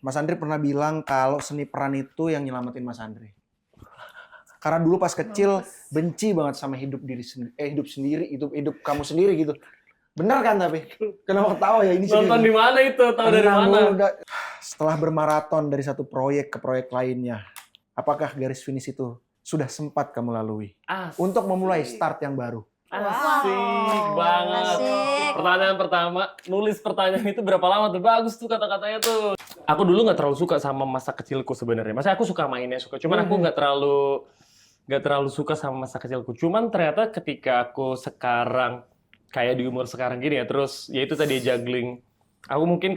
Mas Andri pernah bilang kalau seni peran itu yang nyelamatin Mas Andri. Karena dulu pas kecil benci banget sama hidup sendiri, hidup kamu sendiri gitu. Benar kan tapi? Kenapa ketawa ya ini? Nonton di mana itu? Tahu dari mana? Setelah bermaraton dari satu proyek ke proyek lainnya, apakah garis finish itu sudah sempat kamu lalui? Untuk memulai start yang baru. Asik banget. Asik. Pertanyaan pertama, nulis pertanyaan itu berapa lama tuh? Bagus tuh kata-katanya tuh. Aku dulu nggak terlalu suka sama masa kecilku sebenarnya. Maksudnya aku suka mainnya, cuman aku nggak terlalu suka sama masa kecilku. Cuman ternyata ketika aku sekarang kayak di umur sekarang gini ya, terus ya itu tadi juggling. Aku mungkin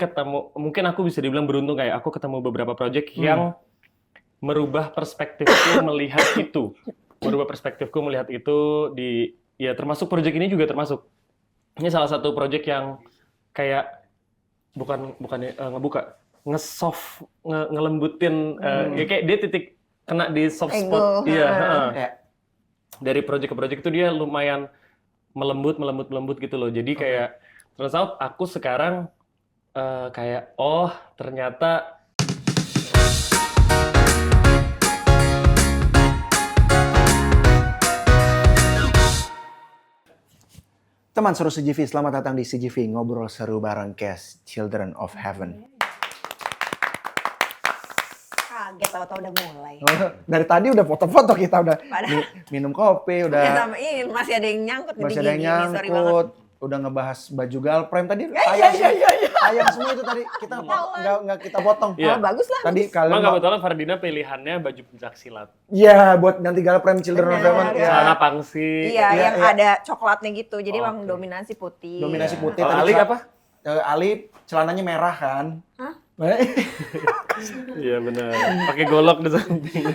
aku bisa dibilang beruntung kayak aku ketemu beberapa project yang merubah perspektifku melihat itu. Merubah perspektifku melihat itu ya termasuk project ini juga termasuk. Ini salah satu project yang kayak bukan ngebuka, nge-soft, ngelembutin, ya kayak dia titik kena di soft spot. Iya, dari project ke project itu dia lumayan melembut gitu loh. Jadi kayak turns out aku sekarang kayak ternyata Teman seru CGV, selamat datang di CGV Ngobrol Seru bareng Cast Children of Heaven. Kaget tahu-tahu udah mulai. Dari tadi udah foto-foto kita udah minum kopi, udah Ya, sama ini masih ada yang nyangkut nih di masih ada yang gini, sorry banget. nyangkut, udah ngebahas baju galprem tadi. Tayang semua itu tadi kita nggak kita potong. Iya. Oh, bagus lah. Tadi kalian emang kebetulan Fardina pilihannya baju pencak silat. ya buat nanti galprem Children of Heaven. Benar. Ya. Celana pangsi. Iya, yang iya. ada coklatnya gitu. Jadi emang Oke. dominasi putih. Dominasi putih. Kalau Tadi Ali apa? Ali celananya merah kan? Hah? Iya benar. Pakai golok di samping.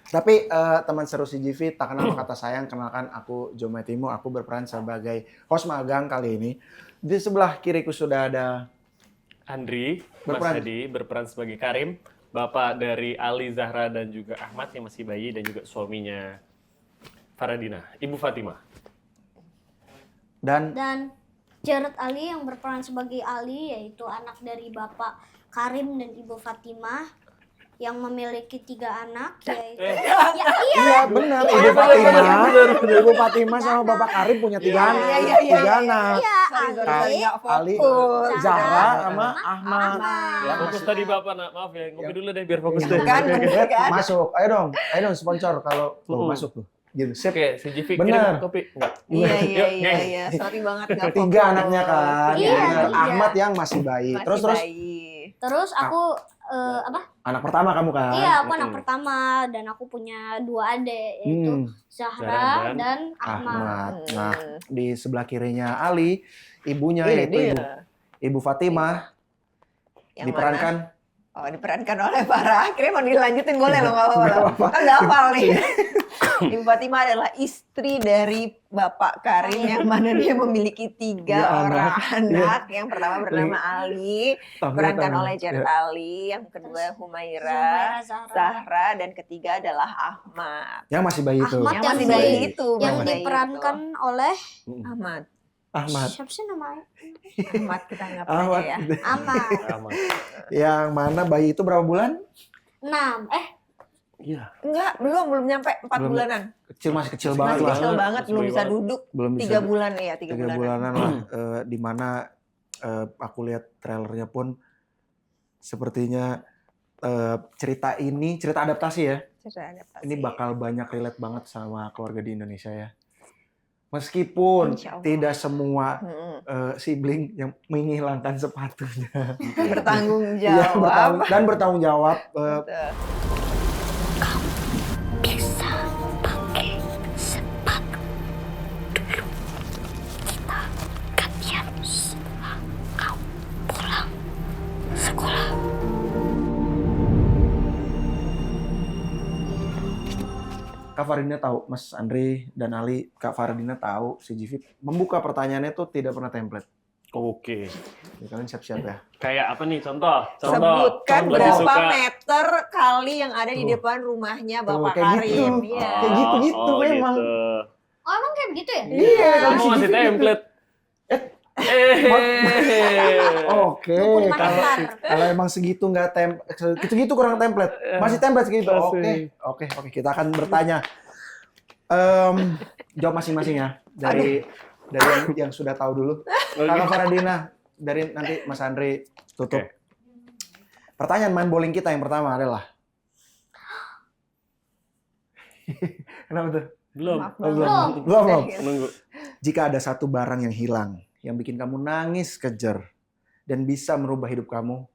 Tapi teman seru CGV, tak kenal kata sayang, kenalkan aku Jomai Timo, aku berperan sebagai host magang kali ini. Di sebelah kiriku sudah ada Andri, Mas Hadi berperan sebagai Karim, bapak dari Ali, Zahra dan juga Ahmad yang masih bayi dan juga suaminya Faradina, Ibu Fatimah. dan Jarod Ali yang berperan sebagai Ali, yaitu anak dari Bapak Karim dan Ibu Fatimah yang memiliki 3 anak, yaitu iya benar, Ibu Fatimah sama Bapak Karim punya 3 anak, iya. 3 anak. Sorry, nggak Ali, fokus. Zahra sama Ahmad. Ya, fokus tadi bapak, maaf ya, ngopi dulu deh biar fokus deh. Kan, bener kan? Masuk, ayo dong sponsor kalau masuk tuh. Gitu, sip. Oke, CGV Bener. kirim kopi. Enggak. Iya. Sorry banget nggak fokus. 3 anaknya kan. Iya, Bener. 3. Ahmad yang masih bayi. Masih Terus bayi. terus aku anak pertama kamu kan? Iya, aku anak pertama dan aku punya 2 adik, yaitu Zahra Zahra dan Ahmad. Nah, di sebelah kirinya Ali, ibunya yaitu Ibu Fatimah Yang diperankan mana? Oh, diperankan oleh Farah. Akhirnya mau dilanjutin boleh loh, nggak apa-apa. Kan nggak hafal nih. Ibu Fatimah adalah istri dari Bapak Karim yang mana dia memiliki 3 orang anak. Yang pertama bernama Ali, diperankan oleh Jarod Ali. Yang kedua Humaira, Zahra, dan ketiga adalah Ahmad. yang masih bayi itu. Ahmad Yang yang masih bayi bayi itu. yang bayi diperankan oleh Ahmad. siapa sih namanya? Ahmad kita nggak Ahmad. ya. Ahmad. Yang mana bayi itu berapa bulan? 6. Iya. Enggak, belum nyampe 4 bulanan. Masih kecil banget Masih lah. kecil banget, belum Masih bisa bayi duduk. Belum 3 bulan ya, 3 3 bulanan. bulanan lah. Di mana aku lihat trailernya pun sepertinya cerita adaptasi ya. Ini bakal banyak relate banget sama keluarga di Indonesia ya. Meskipun Insya Allah. tidak semua sibling yang menghilangkan sepatunya. Bertanggung Iya, jawab. dan bertanggung jawab. Betul. Bisa pakai sepatu dulu. Kita gantian setelah kau pulang sekolah. Kak Faradina tahu, Mas Andri dan Ali, Kak Faradina tahu CGV membuka pertanyaannya tuh tidak pernah template. Oke. Ya, kalian siap-siap ya. Kayak apa nih contoh? Sebutkan Lebih berapa suka- meter kali yang ada di Tuh. depan rumahnya Tuh, Bapak kayak Karim. gitu. Iya. Kayak gitu memang. Gitu. Oh, emang kayak begitu ya? Iya, Kamu masih template. Oke, Dukun kalau master. kalau emang segitu nggak segitu kurang template, masih template segitu. Masih. Oke, kita akan bertanya. Jawab masing-masing ya dari yang sudah tahu dulu. Kakak Faradina, dari nanti Mas Andri tutup. Oke. Pertanyaan main bowling kita yang pertama adalah. Kenapa tuh? Belum. Maaf Oh, banget. belum. Nunggu. Jika ada satu barang yang hilang, yang bikin kamu nangis kejer, dan bisa merubah hidup kamu,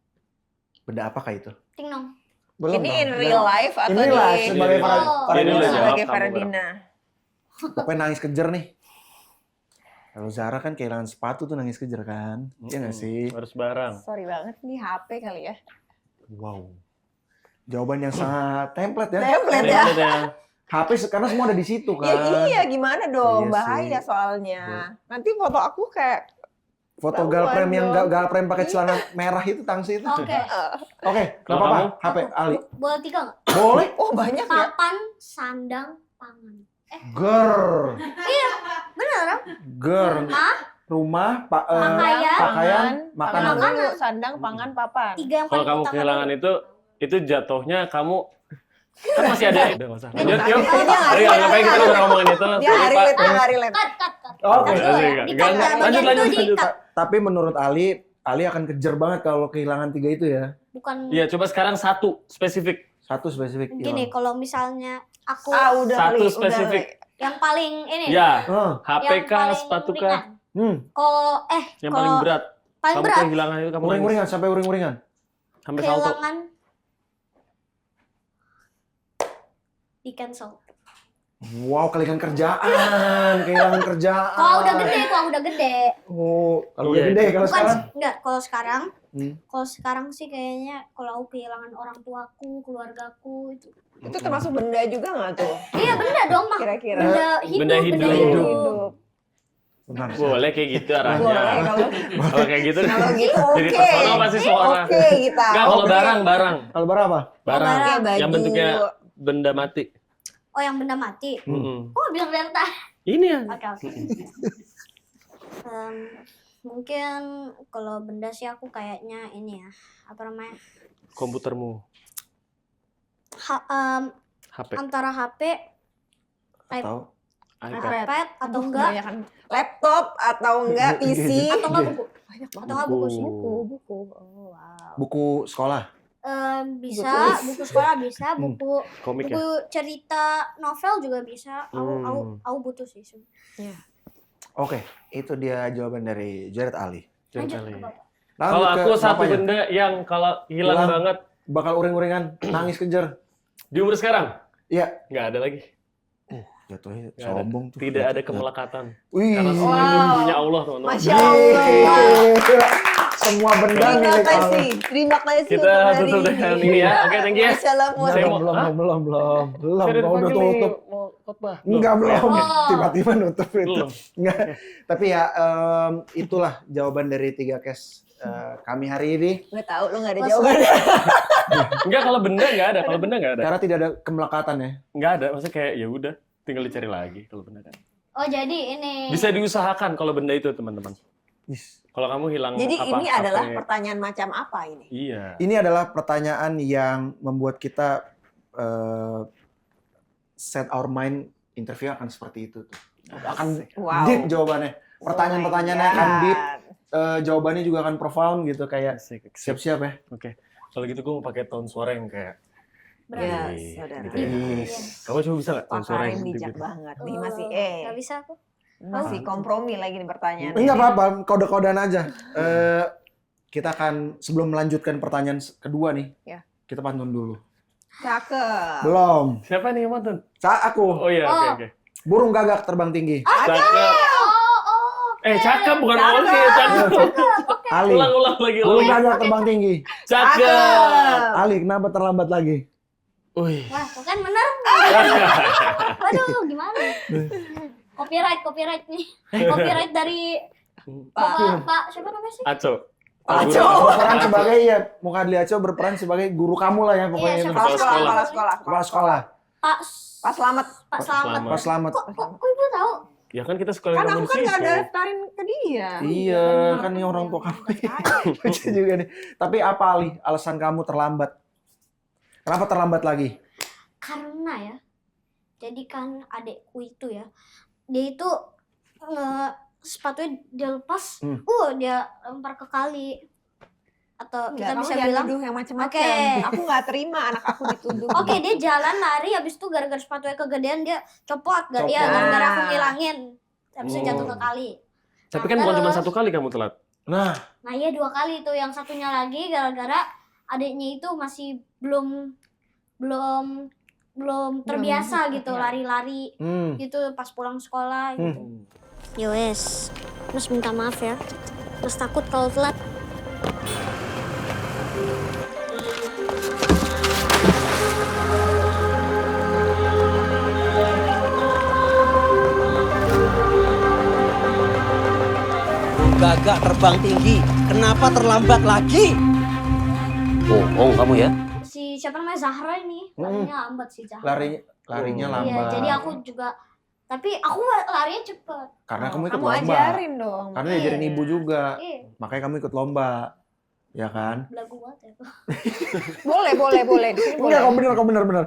benda apakah itu? Ting nong. Belum Ini dong. in real life atau Ini lah di sebagai Oh. Faradina. Jadi udah jawab, sebagai kamu Faradina? Pokoknya nangis kejer nih. Kalau Zara kan kehilangan sepatu tuh nangis kejer kan? Iya nggak sih? Harus barang. Sorry banget nih HP kali ya. Wow. Jawaban yang sangat template ya. Template ya. HP karena semua ada di situ kan. Ya iya gimana dong, Iya bahaya sih. soalnya. Nanti foto aku kayak Foto Tahuan galprem yang dong. galprem pakai celana merah itu tangsi itu. Oke. Oke, nggak Kalau apa-apa. kamu? HP Ali. Boleh 3 nggak? Boleh. oh banyak ya. Papan, sandang, pangan. Ger. Bener dong? Ger. Hah? Rumah, Pakaian. pakaian, makanan. Pangan dulu, sandang, pangan, papan. 3 yang Kalau paling kamu utama kehilangan dulu. itu jatuhnya kamu kan masih ada. Udah nggak usah. Lanjut, Dia yuk. nggak Ayo, relate, ngapain kita udah ngomongin itu? Dia nggak relate, dia nggak relate. Cut. Oke. Cut dulu ya. Enggak, Di-cut enggak. ya, Lanjut, bagian itu lanjut. di-cut. Tapi menurut Ali akan kejer banget kalau kehilangan 3 itu ya. Bukan Iya, coba sekarang satu spesifik. Satu spesifik. gini, hilang. kalau misalnya aku Udah Satu Li, spesifik. yang paling ini, Ya, Ah, yang HP kah, paling sepatu ringan. kah? Kalau Yang kalau paling berat. paling Kamu berat kehilangan itu kamu nangis. uring-uringan sampai uring-uringan. Sampai salto. kehilangan di cancel. Wow, kehilangan kerjaan. Kalau udah gede. Oh, kalau Iya, udah gede, kalau Bukan sekarang. enggak, kalau sekarang Hmm. kalau sekarang sih kayaknya kalau aku kehilangan orang tuaku, keluargaku itu. Itu termasuk benda juga nggak tuh? Iya benda dong mah. Kira-kira. Benda hidup, Benda hidup. Hidup. Benar. Boleh kayak gitu Boleh arahnya. kalau Kalau kayak gitu. kalau gitu Jadi oke. tersono pasti suara. Oke kita. Enggak, kalau Oke. barang. Kalau berapa? Barang. Oke, baju. Yang bentuknya benda mati. Oh, yang benda mati. Mm-mm. Oh, bilang dari tadi. Ini ya. Oke. Mungkin kalau benda sih aku kayaknya ini ya, apa namanya? Komputermu, HP, Antara HP, Atau iPad. iPad atau Aduh, enggak kebanyakan laptop atau enggak PC. atau enggak buku. Banyak Atau banget. enggak buku sih. Buku. Oh, wow. buku sekolah. Bisa, buku sekolah bisa, buku Komik ya. buku cerita novel juga bisa. Aku butuh sih. Oke, itu dia jawaban dari Jared Ali. Lanjut Kali. ke Bapak. Lanjut Kalau ke aku satu bapaknya. benda yang kalau hilang Hilang. banget Bakal uring-uringan, nangis kejer. di umur sekarang, Iya. nggak ada lagi. Jatuhnya Nggak ada. sombong tuh. Tidak ada kemelekatan. Wih. Karena semua itu punya Allah, teman-teman. Masya Allah. Gila. Semua benda Terima milik Allah. kasih. Terima kasih Kita untuk hari tutup dengan ini ya. Oke, thank you ya. Masya Allah. Saya mau- belum. Hah? Belum. Saya udah Mau udah dipanggil nih, tutup. mau khotbah. Enggak, belum. Oh. Tiba-tiba nutup itu. Belum. Enggak. Tapi ya, itulah jawaban dari 3 case kami hari ini. Nggak tahu lo nggak ada Mas- jawaban. Enggak, kalau benda nggak ada. Kalau benda nggak ada. Karena tidak ada kemelekatan ya. Nggak ada. Maksudnya kayak ya udah, tinggal dicari lagi kalau benda kan. Oh, jadi ini. Bisa diusahakan kalau benda itu, teman-teman. Yes. Kalau kamu hilang Jadi apa? ini adalah HP. pertanyaan macam apa ini? Iya. Ini adalah pertanyaan yang membuat kita set our mind, interview akan seperti itu tuh. Akan Wow. deep jawabannya. Pertanyaan-pertanyaannya Oh my akan deep, God. jawabannya juga akan profound gitu, kayak Asik. siap-siap ya. Oke. Kalau gitu gue mau pakai tone suara yang kayak Yes, Wih, saudara. gitu ya. Kamu coba bisa nggak Pak tone suara Karim yang bijak gitu? banget nih masih Nggak bisa aku. masih kompromi lagi nih pertanyaan. Enggak apa-apa, kode-kodean aja. Kita akan sebelum melanjutkan pertanyaan kedua nih, Ya. kita pantun dulu. Cakep. Belum. Siapa nih yang mantan? Aku. Oh iya, oke Oh. oke. Burung gagak terbang tinggi. Cakep. Cakep bukan Cakep. oke, cakep. Ali. Ulang lagi. Burung gagak terbang tinggi. Cakep. Ali, kenapa terlambat lagi? Wih. Wah, tuh kan bener. Aduh, gimana? Copyright nih. Copyright dari Pak siapa namanya sih? Aco. Aco. Berperan sebagai ya, Mukadli Aco berperan sebagai guru kamu lah ya pokoknya Iya, itu. siapa? Kepala Sekolah. sekolah. Kepala sekolah. Pak Pak Selamat. Pak Selamat. Selamat. Pak Selamat. Kok ibu tahu? Ya kan kita sekali Kan kamu aku di kan nggak situ. daftarin ke dia. Iya, kan ini orang tua kamu. Lucu juga nih. Tapi apa Ali, alasan kamu terlambat? Kenapa terlambat lagi? Karena ya, jadi kan adekku itu ya, dia itu sepatunya dia lepas, dia lempar ke kali. Atau kita Kamu bisa jangan bilang, nuduh yang macam-macam. Oke. Aku nggak terima anak aku dituduh. oke, dia jalan lari, habis itu gara-gara sepatunya kegedean dia copot. Copot. Ya gara-gara aku ngilangin, habis itu Oh. jatuh ke kali. Tapi kan bukan cuma satu kali kamu telat. Nah, Nah iya 2 kali itu, yang satunya lagi gara-gara adiknya itu masih belum terbiasa gitu ya. lari-lari gitu pas pulang sekolah gitu. Ya wes, Mas minta maaf ya. Mas takut kalau telat. Gagak terbang tinggi, kenapa terlambat lagi? Bohong kamu ya? Si siapa namanya Zahra ini larinya lambat sih Zahra. larinya Oh. lambat. Iya, jadi aku juga, tapi aku larinya cepet. Karena kamu ikut Kamu lomba. ajarin dong. Karena diajarin Iya. ibu juga. Iya, Makanya kamu ikut lomba. Ya kan? belagu banget ya. Boleh. Di sini boleh. Enggak, kamu bener.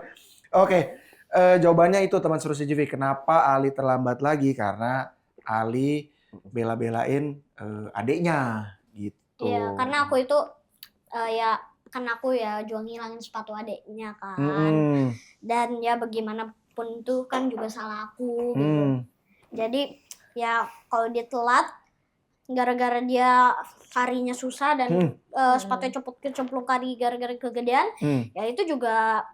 Oke, jawabannya itu teman seru CGV. Kenapa Ali terlambat lagi? Karena Ali bela-belain adiknya gitu. Iya, karena aku itu aku jual ngilangin sepatu adeknya kan. Dan ya bagaimanapun itu kan juga salah aku gitu. Jadi ya kalau dia telat gara-gara dia larinya susah dan sepatunya cemplung kari gara-gara kegedean, ya itu juga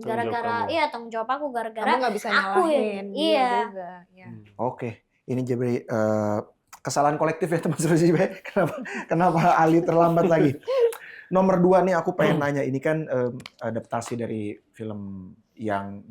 gara-gara tanggung jawab aku Kamu gara-gara nggak bisa aku nyalahin. dia iya. juga, ya. Oke, ini jadi kesalahan kolektif ya teman seru CGV. Kenapa Ali terlambat lagi? Nomor 2 nih aku pengen nanya, ini kan adaptasi dari film yang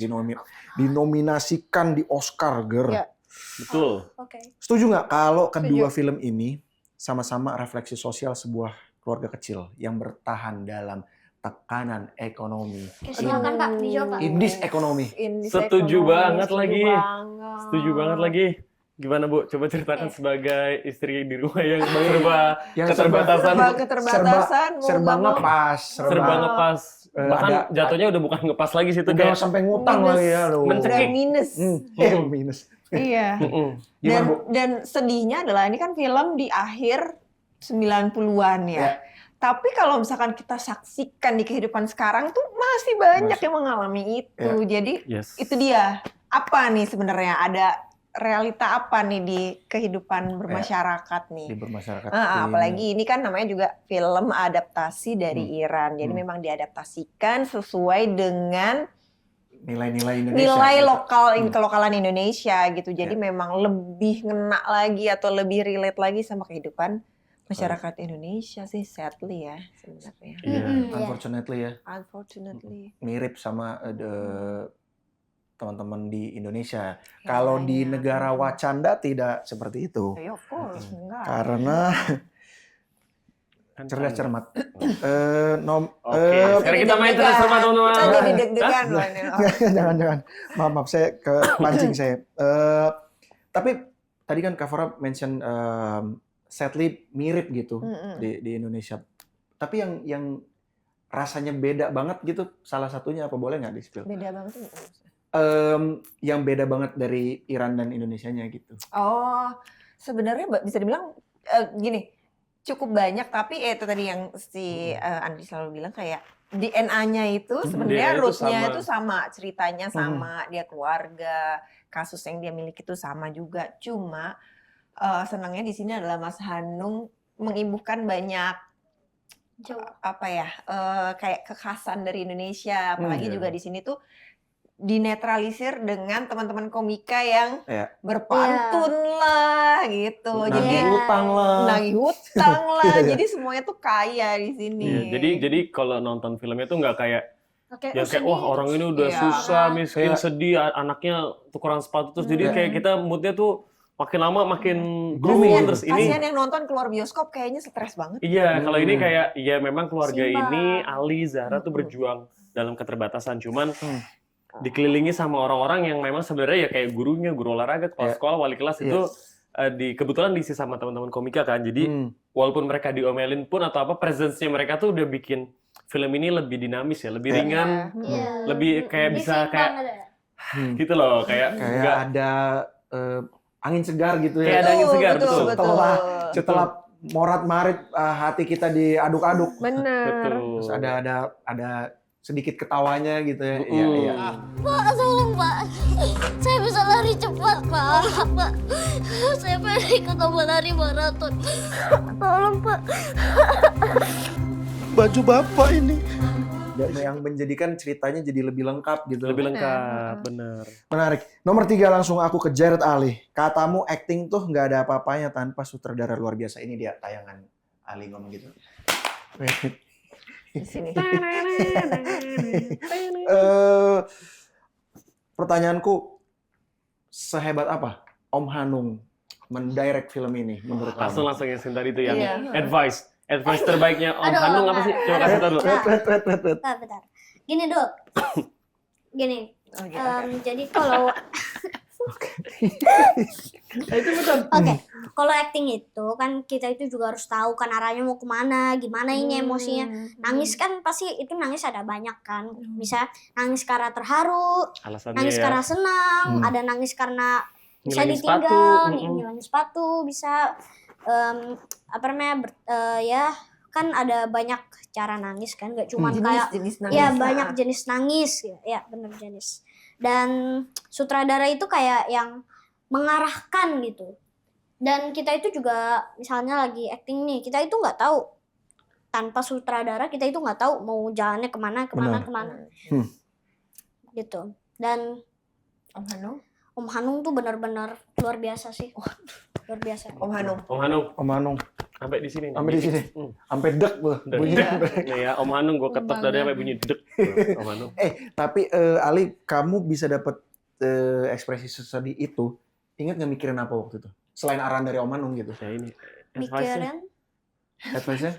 dinominasikan di Oscar, Ger. Ya. Betul. Oke. Setuju nggak kalau kedua film ini sama-sama refleksi sosial sebuah keluarga kecil yang bertahan dalam tekanan ekonomi? Oke, silakan Kak dijawab Kak. Indis ekonomi. Setuju banget lagi. Banget. Setuju banget lagi. Gimana Bu? Coba ceritakan sebagai istri di rumah yang keterbatasan. Keterbatasan. Serba ngepas. Serba ngepas. Bahkan jatuhnya udah bukan ngepas lagi sih, itu Udah kayak sampai ngutang lagi ya lo. Mencekik. Minus. Minus. Iya. Gimana, Bu? Dan sedihnya adalah ini kan film di akhir 90-an ya. Tapi kalau misalkan kita saksikan di kehidupan sekarang tuh masih banyak yang mengalami itu. Jadi itu dia. Apa nih sebenarnya, ada realita apa nih di kehidupan bermasyarakat nih? Di bermasyarakat. Apalagi ini kan namanya juga film adaptasi dari Iran. Jadi memang diadaptasikan sesuai dengan nilai-nilai Indonesia. Nilai kelokalan Indonesia gitu. Jadi memang lebih ngena lagi atau lebih relate lagi sama kehidupan masyarakat Indonesia sih, sadly ya sebenarnya. Unfortunately ya. Unfortunately. Mirip sama teman-teman di Indonesia. Kalau di negara Wacanda tidak seperti itu. Of course, enggak. Karena cerdas cermat. Sekarang kita main cerdas cermat teman-teman. Kita jadi deg-degan loh ini. Jangan. Maaf, saya ke pancing saya. Tapi tadi kan Kak Farah mention sadly mirip gitu di Indonesia. Tapi yang rasanya beda banget gitu, salah satunya apa, boleh nggak di-spill? Beda banget. Yang beda banget dari Iran dan Indonesianya gitu. Oh, sebenarnya bisa dibilang gini, cukup banyak, tapi itu tadi yang si Andri selalu bilang kayak DNA-nya itu sebenarnya rootnya itu sama, ceritanya sama, dia keluarga, kasus yang dia miliki itu sama juga. Cuma senangnya di sini adalah Mas Hanung mengibukan banyak kayak kekhasan dari Indonesia, apalagi juga di sini tuh dinetralisir dengan teman-teman komika yang berpantun lah gitu. Jadi nagih hutang lah. Jadi semuanya tuh kaya di sini. Jadi kalau nonton filmnya tuh nggak kayak wah orang ini udah susah, miskin, sedih, anaknya tukeran sepatu terus jadi kayak kita moodnya tuh makin lama makin gloomy terus ini. Kasihan yang nonton keluar bioskop kayaknya stres banget. Iya, kalau ini kayak memang keluarga ini Ali, Zahra tuh berjuang dalam keterbatasan, cuman dikelilingi sama orang-orang yang memang sebenarnya ya kayak gurunya, guru olahraga, kepala sekolah, wali kelas itu kebetulan diisi sama teman-teman komika kan. Jadi walaupun mereka diomelin pun atau apa, presence-nya mereka tuh udah bikin film ini lebih dinamis ya, lebih ringan, lebih kayak bisa kayak gitu loh, kayak ada angin segar gitu ya. Kayak ada angin segar, betul. Setelah morat-marit hati kita diaduk-aduk. Benar. Terus ada sedikit ketawanya gitu ya. Iya. Pak, tolong Pak. Saya bisa lari cepat Pak. Pak, saya pengen ikut lomba lari maraton. Tolong Pak. Baju bapak ini. Yang menjadikan ceritanya jadi lebih lengkap gitu. lebih lengkap, bener. Menarik. Nomor 3 langsung aku ke Jared Ali. Katamu acting tuh nggak ada apa-apanya tanpa sutradara luar biasa. Ini dia tayangan Ali ngomong gitu. Di sini. Pertanyaanku, sehebat apa Om Hanung mendirect film ini menurut kamu? Langsung yang tadi itu yang Iya. advice terbaiknya Om Aduh, Hanung apa sih? Coba kasih tahu dulu. Bentar. Gini dok. Gini. Jadi kalau Oke, kalau acting itu kan kita itu juga harus tahu kan arahnya mau kemana, gimana ini emosinya. Nangis kan pasti itu nangis ada banyak kan. Bisa nangis karena terharu, Alasannya nangis ya. karena senang, ada nangis karena bisa Ngilangin ditinggal, sepatu. ngilangin sepatu, bisa apa namanya ya kan ada banyak cara nangis kan, nggak cuma kayak Jenis nangis. ya banyak jenis nangis ya bener jenis. Dan sutradara itu kayak yang mengarahkan gitu. Dan kita itu juga misalnya lagi acting nih, kita itu nggak tahu tanpa sutradara kita itu nggak tahu mau jalannya kemana. Gitu. Dan Om Hanung tuh benar-benar luar biasa sih. Luar biasa. Om Hanung Sampai di sini. sampai di sini. Sampai dek tuh bunyinya. Nih ya, Om Hanung gue ketok dadanya sampai bunyi dek. Om Hanung. Tapi Ali, kamu bisa dapat ekspresi sesedih itu, ingat nggak mikirin apa waktu itu? Selain arahan dari Om Hanung gitu. Ya ini. Mikirin Advice-nya?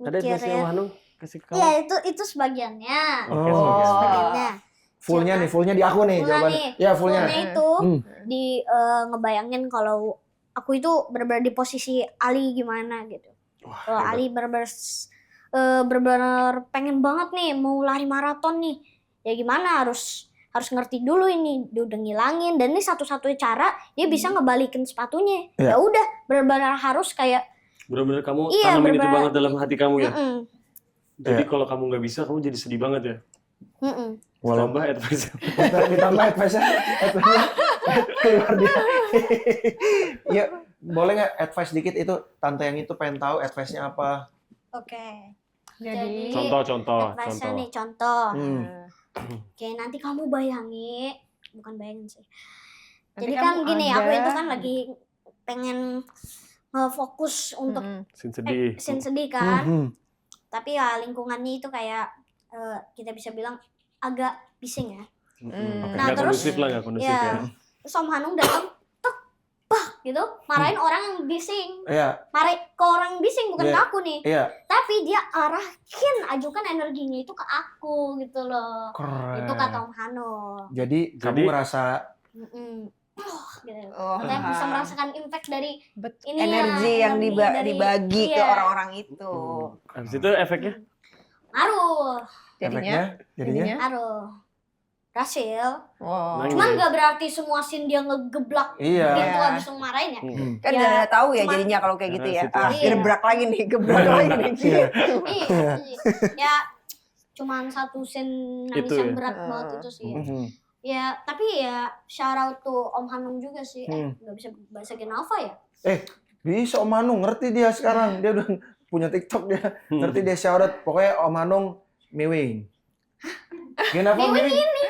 Ada advice Om Hanung kasih ke kamu? ya itu sebagiannya. Oke, Sebagiannya. Fullnya di aku nih jawabannya. Ya fullnya. itu di ngebayangin kalau aku itu benar-benar di posisi Ali gimana gitu. Kalau Ali benar-benar pengen banget nih mau lari maraton nih. Ya gimana harus ngerti dulu ini dia udah ngilangin dan ini satu-satunya cara dia bisa ngebalikin sepatunya. Ya udah benar-benar harus kayak Benar-benar kamu Iya, tanamin itu benar-benar. banget dalam hati kamu ya. Jadi Iya. kalau kamu nggak bisa, kamu jadi sedih banget ya. Walaupun Tambah advice. ditambah advice-nya keluar dia. Ya, boleh nggak advice dikit itu tante yang itu pengen tahu advice-nya apa? Oke. Jadi Contoh. Advice-nya nih contoh. Nah, Oke, nanti kamu bukan bayangin sih. Nanti Jadi kamu kan gini, aku ada- itu kan lagi pengen ngefokus untuk Scene sedih. scene sedih kan. Tapi ya lingkungannya itu kayak kita bisa bilang agak bising ya. Nah, Nggak terus kondusif lah, nggak kondusif ya, ya. terus Om Hanung datang gitu, marahin orang yang bising. Iya, Marahin ke orang yang bising bukan ke Iya. aku nih. iya. Tapi dia ajukan energinya itu ke aku gitu loh. Keren. Itu kata Om Hanung. Jadi kamu ngerasa Gitu. Oh, Katanya bisa merasakan impact dari ini energi yang dibagi ke iya. orang itu. Habis itu efeknya? Ngaruh, jadinya ngaruh. Berhasil. Wow. Nangis. Cuman nggak berarti semua scene dia ngegeblak Iya. gitu habis marahin ya. Kan Ya, udah tahu ya cuman- jadinya kalau kayak gitu ya. Situasi. Gebrak lagi nih, gebrak lagi nih. Iya. Iya. Ya cuman satu scene nangis Itu yang ya? berat banget itu sih. Mhm. Ya, tapi ya shout out to Om Hanung juga sih. Nggak bisa bahasa Genava ya? Bisa Om Hanung, ngerti dia sekarang. Dia udah punya TikTok dia. Ngerti dia shout out. Pokoknya Om Hanung Miwing. Kenapa Miwing? ini.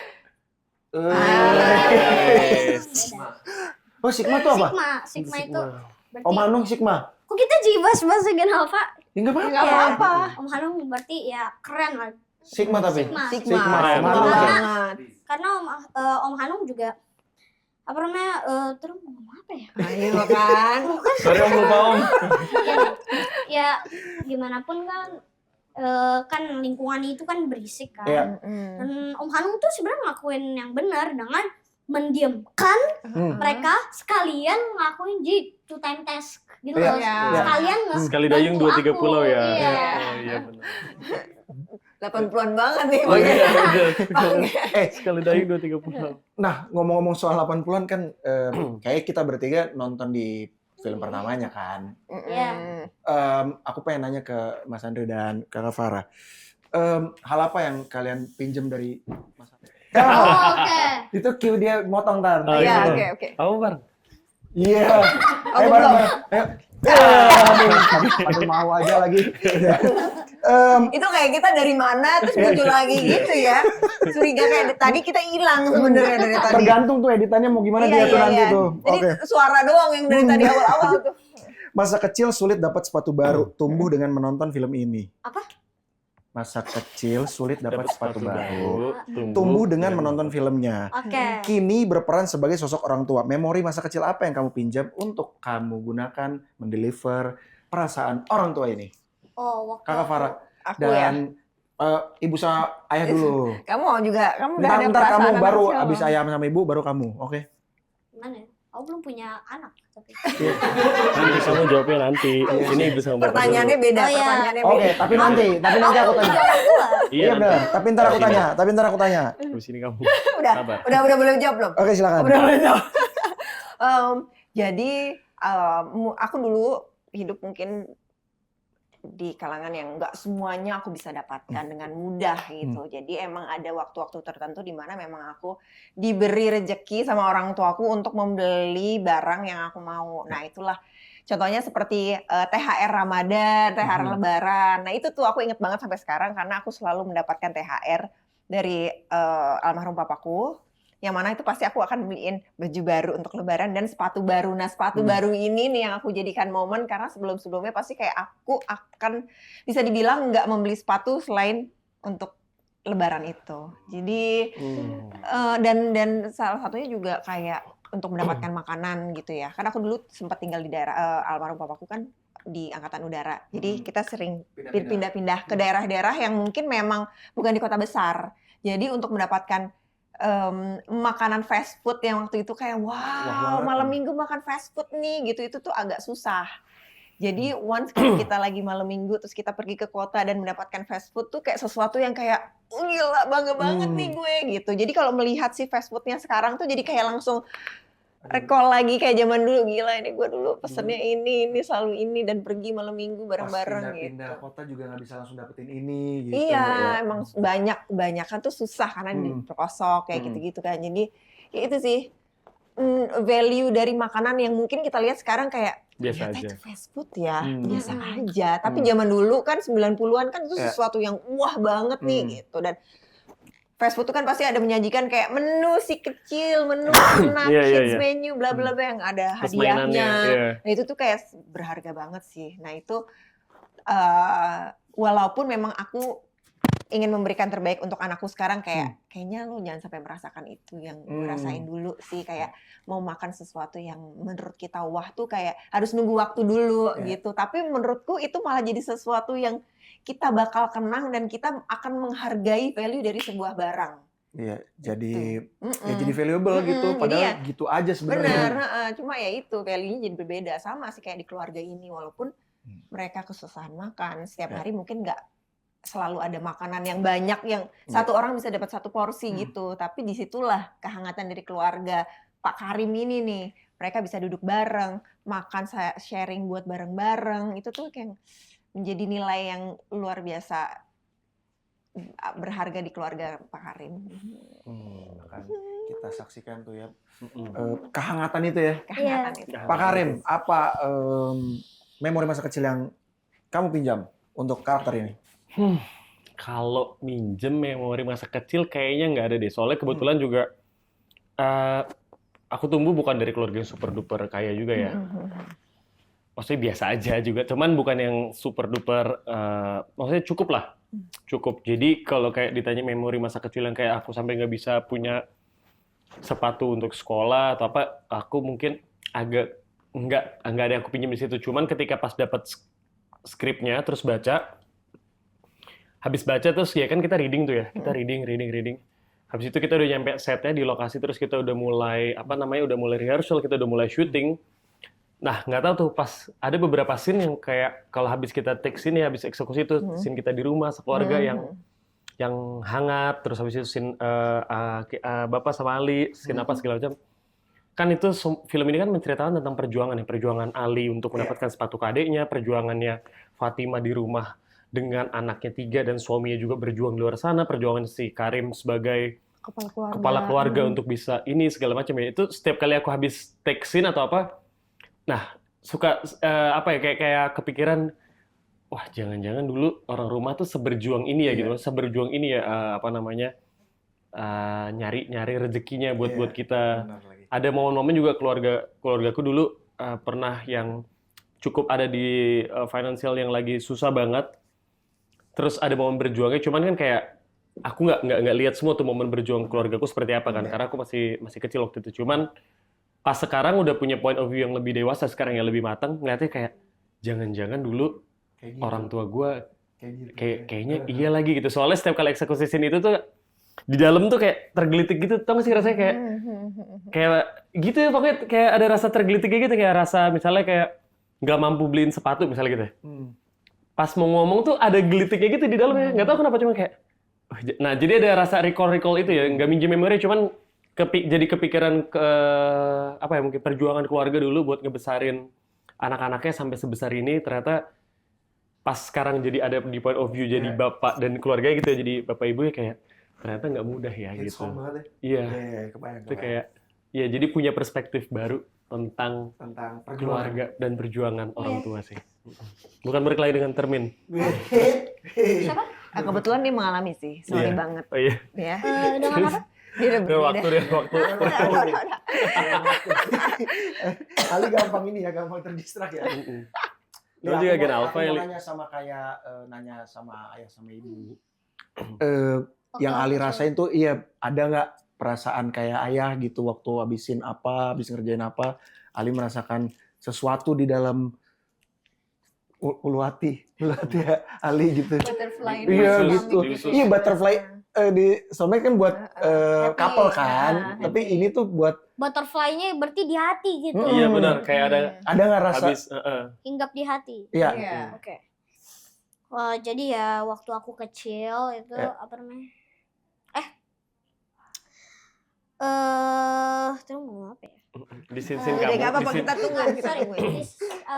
Oh, Sigma tuh apa? Sigma itu berarti. Om Hanung Sigma. Kok kita jibas bahasa Genava? Ya nggak apa-apa. Nggak apa-apa. Om Hanung berarti ya keren lah. Sigma tapi. Sigma. Sigma. Sigma. Om Sigma Hanung. banget. Karena Om Hanung juga apa namanya terus mau ngomong apa ya? Ayo kan. Sorry Om, lupa Om. Ya gimana pun kan kan lingkungan itu kan berisik kan. Iya. Dan Om Hanung tuh sebenarnya ngelakuin yang benar dengan mendiamkan mereka sekalian ngelakuin two time task gitu Iya. loh. Iya. Sekalian Sekali dayung 2-3 aku. pulau ya. Iya. Oh iya benar. 80-an banget nih. Oh iya, Eh, sekali dayung 2-3 pulau. nah ngomong-ngomong soal 80-an kan kayak kita bertiga nonton di film pertamanya kan. Iya. Aku pengen nanya ke Mas Andre dan Kakak Farah. Hal apa yang kalian pinjam dari Mas Andre? Oh, oke. Itu cue dia motong ntar. Oh, Iya, gitu. oke. Apa Bang? Iya. Oh, Ayo belum. bareng. Ayo. Aduh, mau aja lagi. Itu kayak kita dari mana terus muncul lagi gitu ya. Curiga kayak tadi kita hilang sebenarnya dari tadi. Tergantung tuh editannya mau gimana Iya, dia tuh iya, nanti iya. tuh. Jadi Oke. suara doang yang dari tadi awal-awal tuh. Masa kecil sulit dapat sepatu baru, tumbuh dengan menonton film ini. Apa? Masa kecil sulit dapat sepatu baru, tumbuh tumbuh dengan menonton filmnya. Oke. Kini berperan sebagai sosok orang tua. Memori masa kecil apa yang kamu pinjam untuk kamu gunakan mendeliver perasaan orang tua ini? Oh, waktu Kakak Farah Aku ya. dan ibu sama ayah dulu. Kamu mau juga, kamu udah ada Bentar kamu perasaan baru anak abis siapa? ayah sama ibu baru kamu, oke? Gimana ya? Aku belum punya anak tapi. Nanti kamu jawabnya nanti. Ini ibu sama bapak Pertanyaannya dulu. beda, Oh, iya. pertanyaannya Oke, beda. tapi nanti aku tanya. Orang tua. Iya benar, tapi ntar aku tanya. Habis ini kamu. Udah, Sabar. udah boleh jawab belum? Oke, silakan. Udah boleh jawab. Jadi aku dulu hidup mungkin di kalangan yang nggak semuanya aku bisa dapatkan dengan mudah gitu. Jadi emang ada waktu-waktu tertentu di mana memang aku diberi rejeki sama orang tuaku untuk membeli barang yang aku mau. Nah itulah contohnya seperti THR Ramadan, THR Lebaran. Nah itu tuh aku inget banget sampai sekarang karena aku selalu mendapatkan THR dari almarhum papaku. Yang mana itu pasti aku akan beliin baju baru untuk lebaran dan sepatu baru. Nah sepatu baru ini nih yang aku jadikan momen karena sebelum-sebelumnya pasti kayak aku akan bisa dibilang nggak membeli sepatu selain untuk lebaran itu. Jadi dan salah satunya juga kayak untuk mendapatkan makanan gitu ya. Karena aku dulu sempat tinggal di daerah almarhum papaku kan di Angkatan Udara. Jadi kita sering pindah-pindah ke daerah-daerah yang mungkin memang bukan di kota besar. Jadi untuk mendapatkan makanan fast food yang waktu itu kayak wow malam minggu makan fast food nih gitu itu tuh agak susah. Jadi once kita lagi malam minggu terus kita pergi ke kota dan mendapatkan fast food tuh kayak sesuatu yang kayak gila bangga banget nih gue gitu. Jadi kalau melihat si fast foodnya sekarang tuh jadi kayak langsung recall lagi kayak zaman dulu, gila ini gue dulu pesennya ini selalu ini dan pergi malam minggu bareng-bareng gitu. Pindah kota juga nggak bisa langsung dapetin ini gitu. Iya, emang kebanyakan tuh susah karena diperkosok kayak gitu-gitu kan. Jadi ya itu sih value dari makanan yang mungkin kita lihat sekarang kayak Biasa ternyata aja. itu fast food ya, biasa aja. Tapi zaman dulu kan 90-an kan itu sesuatu yang wah banget nih gitu. Dan fast food itu kan pasti ada menyajikan kayak menu si kecil, menu anak, kids menu, bla bla bla yang ada hadiahnya. Nah itu tuh kayak berharga banget sih. Nah itu walaupun memang aku ingin memberikan terbaik untuk anakku sekarang kayaknya lo jangan sampai merasakan itu yang gue rasain dulu sih, kayak mau makan sesuatu yang menurut kita wah tuh kayak harus nunggu waktu dulu gitu. Tapi menurutku itu malah jadi sesuatu yang kita bakal kenang dan kita akan menghargai value dari sebuah barang. Iya, jadi jadi valuable gitu. Padahal gitu aja sebenarnya. Benar, cuma ya itu value-nya jadi berbeda. Sama sih kayak di keluarga ini, walaupun mereka kesusahan makan setiap hari mungkin nggak selalu ada makanan yang banyak yang satu orang bisa dapat satu porsi gitu. Tapi disitulah kehangatan dari keluarga. Pak Karim ini nih, mereka bisa duduk bareng, makan sharing buat bareng-bareng. Itu tuh kayak menjadi nilai yang luar biasa berharga di keluarga Pak Karim. Kan kita saksikan tuh ya kehangatan itu ya. Kehangatan itu. Pak Karim, apa memori masa kecil yang kamu pinjam untuk karakter ini? Kalau minjem memori masa kecil kayaknya nggak ada deh. Soalnya kebetulan juga aku tumbuh bukan dari keluarga yang super duper kaya juga ya. Maksudnya biasa aja juga, cuman bukan yang super duper, maksudnya cukup lah, cukup. Jadi kalau kayak ditanya memori masa kecil yang kayak aku sampai nggak bisa punya sepatu untuk sekolah atau apa, aku mungkin agak nggak ada yang aku pinjam di situ. Cuman ketika pas dapat skripnya terus baca, habis baca terus ya kan kita reading tuh ya. Kita reading. Habis itu kita udah nyampe setnya di lokasi, terus kita udah mulai udah mulai rehearsal, kita udah mulai syuting. Nah, nggak tahu tuh pas ada beberapa scene yang kayak kalau habis kita take scene ya, habis eksekusi tuh scene kita di rumah sekeluarga yang hangat, terus habis itu scene Bapak sama Ali, scene apa segala macam. Kan itu film ini kan menceritakan tentang perjuangan Ali untuk mendapatkan sepatu adiknya, perjuangannya Fatima di rumah dengan anaknya 3 dan suaminya juga berjuang di luar sana, perjuangan si Karim sebagai kepala keluarga untuk bisa ini segala macam ya. Itu setiap kali aku habis take scene atau apa, nah suka kayak kepikiran, wah jangan-jangan dulu orang rumah tuh seberjuang ini ya gitu, seberjuang ini ya nyari rezekinya buat kita. Ada momen-momen juga keluargaku dulu pernah yang cukup ada di financial yang lagi susah banget. Terus ada momen berjuangnya, cuman kan kayak aku nggak lihat semua tuh momen berjuang keluargaku seperti apa kan, karena aku masih kecil waktu itu. Cuman pas sekarang udah punya point of view yang lebih dewasa, sekarang yang lebih matang, ngeliatnya kayak jangan-jangan dulu kayak gitu. Orang tua gue kayaknya iya lagi gitu. Soalnya setiap kali eksekusi scene itu tuh di dalam tuh kayak tergelitik gitu, tau gak sih rasanya kayak gitu ya, pokoknya kayak ada rasa tergelitik gitu, kayak rasa misalnya kayak nggak mampu beliin sepatu misalnya gitu. Pas mau ngomong tuh ada gelitiknya gitu di dalamnya, nggak tahu kenapa, cuma kayak, nah jadi ada rasa recall itu ya, nggak minjem memori, cuman jadi kepikiran mungkin perjuangan keluarga dulu buat ngebesarin anak-anaknya sampai sebesar ini. Ternyata pas sekarang jadi ada di point of view jadi bapak dan keluarga gitu ya, jadi bapak ibu ya, kayak ternyata nggak mudah ya gitu. Iya, kebayang. Itu kayak ya jadi punya perspektif baru tentang keluarga dan perjuangan orang tua sih. Bukan berkelahi dengan termin. Siapa? Kebetulan dia mengalami sih, sorry banget. Oh iya. Ya. Dengan apa? Dia waktu. Ali gampang gampang terdistrak ya. Lu juga gen alpha ya. Nanya sama ayah sama ibu. Yang Ali rasain tuh ada nggak perasaan kayak ayah gitu waktu habis ngerjain apa, Ali merasakan sesuatu di dalam ulu hati Ali gitu. Butterfly. Iya gitu. Iya butterfly di soulmate kan buat couple kan, tapi ini tuh buat butterfly-nya berarti di hati gitu. Iya benar, kayak ada nggak rasa habis hinggap di hati. Iya. Oke. Wah, jadi ya waktu aku kecil itu apa namanya? Terus mau apa ya? Di scene kamu. Enggak apa-apa, kita tunggu.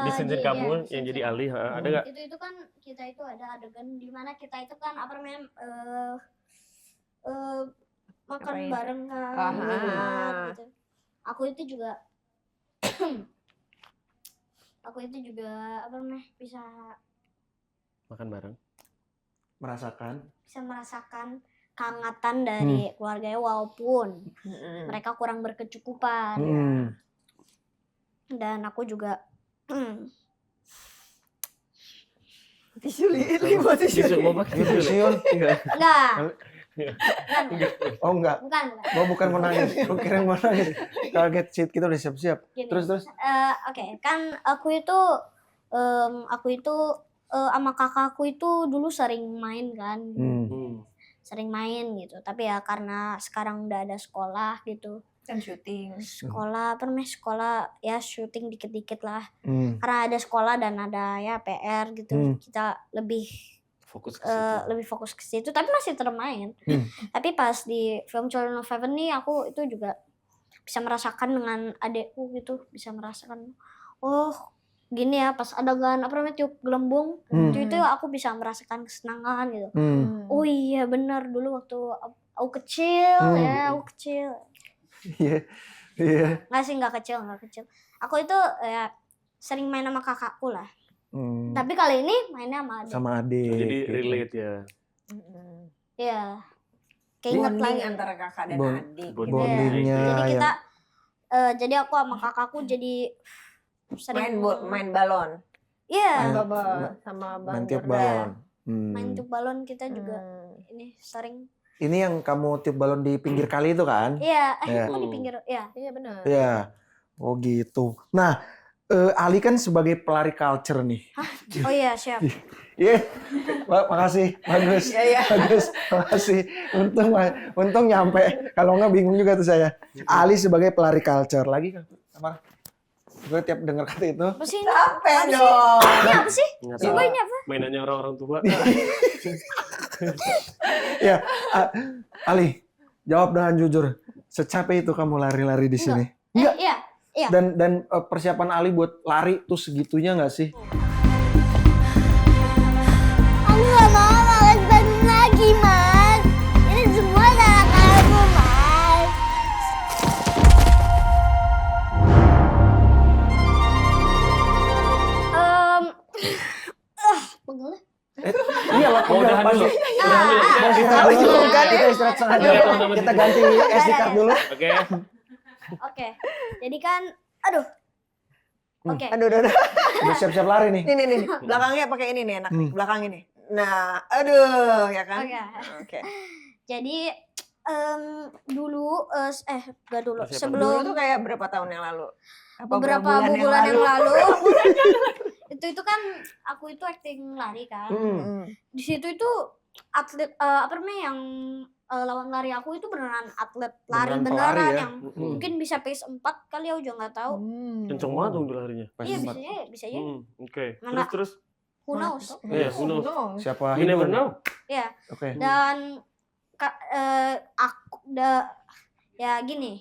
Di scene kamu yang jadi Ali, ada nggak? Itu kan kita itu ada adegan di mana kita itu kan apa namanya makan bareng kan, gitu. Aku itu juga apa namanya bisa makan bareng, bisa merasakan kehangatan dari keluarganya walaupun mereka kurang berkecukupan. Dan aku juga tisu mau pakai tisu. enggak. Oh enggak. Bukan mau nangis. Kira mau nangis. Kaget shit, kita udah siap-siap. Terus. Oke, kan aku itu sama kakakku itu dulu sering main kan. Sering main gitu. Tapi ya karena sekarang udah ada sekolah gitu. Dan syuting. Sekolah ya syuting dikit-dikit lah. Karena ada sekolah dan ada ya PR gitu. Kita lebih fokus ke situ, tapi masih termain. Tapi pas di film Children of Heaven nih, aku itu juga bisa merasakan dengan adekku gitu, bisa merasakan gini ya pas adegan apa namanya tiup gelembung, itu aku bisa merasakan kesenangan gitu. Oh iya benar, dulu waktu aku kecil aku kecil. Iya. Nggak kecil. Aku itu ya sering main sama kakakku lah. Tapi kali ini mainnya sama adik. Jadi relate ya. Iya. Bonding antara kakak dan adik. Bondingnya. Jadi kita, jadi aku sama kakakku jadi sering main balon. Iya. Sama main tiup balon. Main tiup balon kita juga ini sering. Ini yang kamu tiup balon di pinggir kali itu kan? Iya. Kok di pinggir? Iya. Iya benar. Iya. Oh gitu. Nah, Ali kan sebagai pelari culture nih. Oh iya, siap. Iya, makasih, bagus, bagus, makasih. Untung nyampe. Kalau nggak bingung juga tuh saya. Ali sebagai pelari culture lagi kan? Apa? Gue tiap dengar kata itu. Apa sih ini? Capek dong. Ini apa sih? Nggak Coba tahu. ini apa? Mainannya orang-orang tua. Ya, Ali, jawab dengan jujur. Secapek itu kamu lari-lari di sini? Enggak. Iya. Iya. Dan persiapan Ali buat lari tuh segitunya nggak sih? Aku gak mau malas bangun lagi, Mas. Ini semua salah kamu, Mas. Pegel. Iya lah, Mau udahan dulu. Udahan dulu. Kita istirahat setengah jam. Kita ganti SD card dulu. Oke. Oke. Jadi kan, aduh. Oke. Aduh. Udah siap-siap lari nih. Nih. Belakangnya pakai ini nih enak nih. Belakang ini. Nah, aduh, ya kan? Oke. Oke. Jadi dulu enggak dulu, Siapa? sebelum Dulu tuh kayak berapa tahun yang lalu? Apa beberapa bulan yang lalu itu kan aku itu acting lari kan. Di situ itu atlet apa namanya yang lawan lari aku itu beneran atlet lari Beneran beneran pelari ya? yang mungkin bisa pace 4 kali, aku juga nggak tahu. Kenceng banget dong dia larinya. Iya bisa ya. Oke. Mana? Terus. Who knows? Iya, who knows? Siapa You never hidup? know. Iya. Oke. Dan ya gini,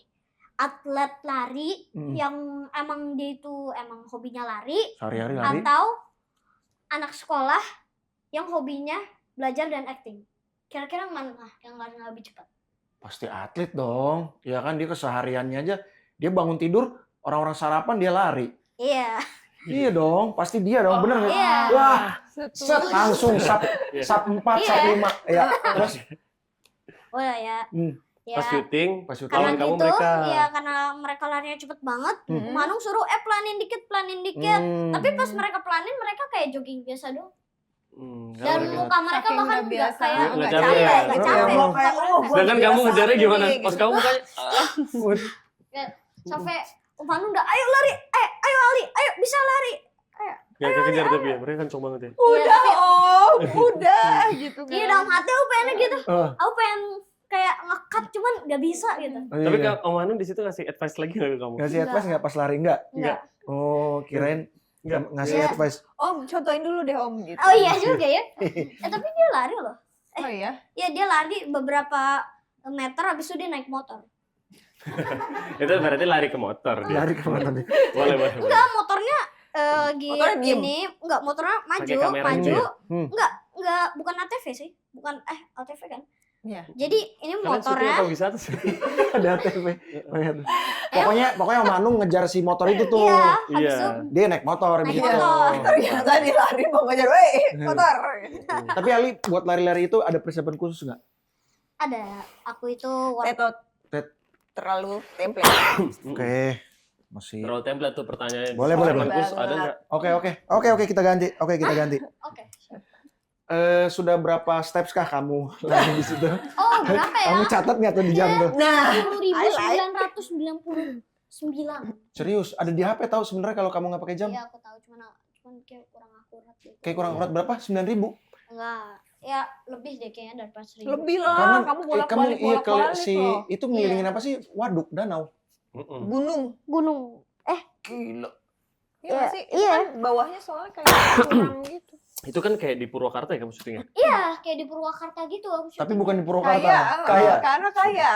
atlet lari yang emang dia itu emang hobinya lari, Sehari-hari lari. atau anak sekolah yang hobinya belajar dan acting. Kira-kira mana yang larinya lebih cepat? Pasti atlet dong. Ya kan dia kesehariannya aja. Dia bangun tidur, orang-orang sarapan dia lari. Iya. Iya dong, pasti dia dong, bener nggak? Iya. Wah, set langsung sub 4, sub 5. Ya, terus Oh ya. Ya. Pas syuting, pas syuting Karena lawan kamu gitu, mereka. ya karena mereka larinya cepet banget, Manung suruh pelanin dikit. Tapi pas mereka pelanin, mereka kayak jogging biasa doang. Dan muka mereka Saking bahkan nggak nggak biasa, kayak nggak capek, capek. nggak Iya, capek. emang. Muka mereka Sedangkan kamu ngejarnya gimana? Gitu. Pas kamu mukanya kayak sampai Manung udah, ayo lari, ayo Ali, ayo bisa lari. gak kekejar tapi ya. Mereka kenceng banget ya. Udah, udah gitu kan. Iya dalam hati aku pengennya gitu. Oh. Aku pengen kayak nge-cut cuman nggak bisa gitu. Tapi Om Hanung di situ ngasih advice lagi nggak ke kamu? Ngasih advice nggak pas lari? Enggak? Enggak. Oh, kirain ngasih Iya. advice. Om, contohin dulu deh Om gitu. Oh iya juga ya. Tapi dia lari loh. Oh iya? Iya dia lari beberapa meter habis itu dia naik motor. Itu berarti lari ke motor dia. Lari kemana nih? Boleh. Enggak, motornya Motornya diem? gini, enggak motornya maju, Pakai kamera gitu ya? enggak bukan ATV sih. Bukan ATV kan. Iya. Jadi ini Kalian syuting motornya apa wisata sih? Ada TV. Pokoknya Om Hanung ngejar si motor itu tuh. iya, habis Iya. itu Dia naik motor Naik gitu. motor. Ternyata dia lari mau ngejar, weh motor. Tapi Ali buat lari-lari itu ada persiapan khusus nggak? ada aku itu Tetot. Tet. Terlalu template. Oke. Masih. Terlalu template tuh pertanyaannya. Boleh. Bagus, ada nggak? Oke, kita ganti. Oke. Sudah berapa steps kah kamu lari di situ? Oh, berapa ya? Kamu catat nggak tuh di jam tuh? Nah, 10.999. Serius, ada di HP tahu sebenarnya kalau kamu nggak pakai jam? Iya, aku tahu cuman kayak kurang akurat gitu. Kayak kurang akurat berapa? 9.000? Enggak. Ya, lebih deh kayaknya dari 1.000. lebih lah. Karena Kamu bolak-balik iya kalau bolak-balik si loh. itu ngelilingin apa sih? Waduk, danau. Gunung. Gunung. Gila. Iya, Iya sih. Itu iya. kan bawahnya soalnya kayak curang gitu. Itu kan kayak di Purwakarta ya kamu syutingnya? Iya, kayak di Purwakarta gitu aku Tapi syuting. bukan di Purwakarta. Kaya. Karena kaya.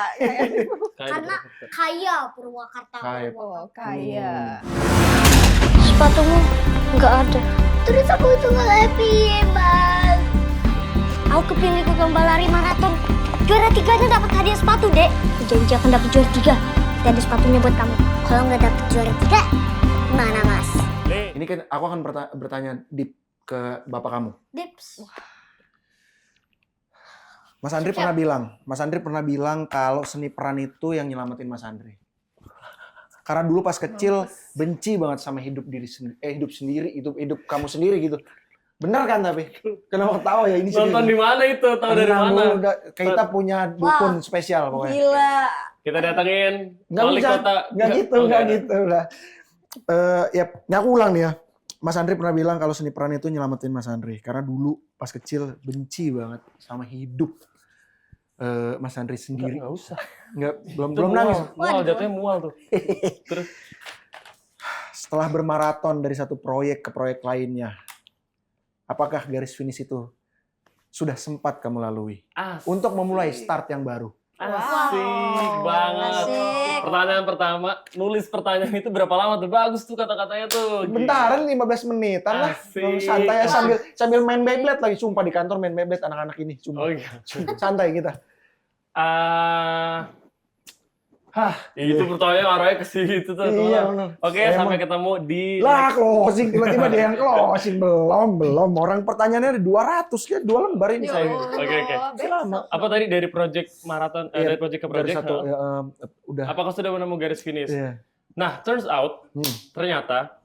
Karena kaya Purwakarta. Kaya. Oh, kaya. Sepatumu nggak ada. Terus aku itu nggak happy, Bang. Aku kepilih ke lomba lari maraton. Juara 3-nya dapat hadiah sepatu, Dek. Aku janji akan dapat juara 3. Nanti ada sepatunya buat kamu. Kalau nggak dapat juara 3, gimana, Mas? Ini kan aku akan bertanya ke bapak kamu. Dips. Mas Andri pernah bilang kalau seni peran itu yang nyelamatin Mas Andri. Karena dulu pas kecil benci banget sama hidup kamu sendiri gitu. Benar kan tapi? Kenapa ketawa ya ini? Nonton di mana itu? Tahu dari mana? Kita punya dukun spesial pokoknya. Gila. Kita datengin Nggak wali bisa, kota. nggak gitu lah. Ya, ini aku ulang nih ya. Mas Andri pernah bilang kalau seni peran itu nyelamatin Mas Andri. Karena dulu pas kecil benci banget sama hidup. Mas Andri sendiri. Nggak usah. Belum nangis. Mual, jatuhnya mual tuh. Terus Setelah bermaraton dari satu proyek ke proyek lainnya, apakah garis finish itu sudah sempat kamu lalui untuk memulai start yang baru? Asik banget. Asik. Pertanyaan pertama, nulis pertanyaan itu berapa lama tuh? Bagus tuh kata-katanya tuh. Bentaran 15 menitan lah. Asik. Santai sambil main Beyblade lagi. Sumpah di kantor main Beyblade anak-anak ini. Sumpah. Oh iya. Santai kita. Itu pertanyaan arahnya ke situ tuh. Iya, benar. Oke, sampai ketemu di Lah closing, tiba-tiba dia yang closing. Belum. Orang pertanyaannya ada 200 ya, 2 lembar ini saya. Oke. Lama. Apa tadi dari project maraton, dari project ke project? Dari satu, udah. Apakah sudah menemukan garis finish? Iya. Nah, turns out, ternyata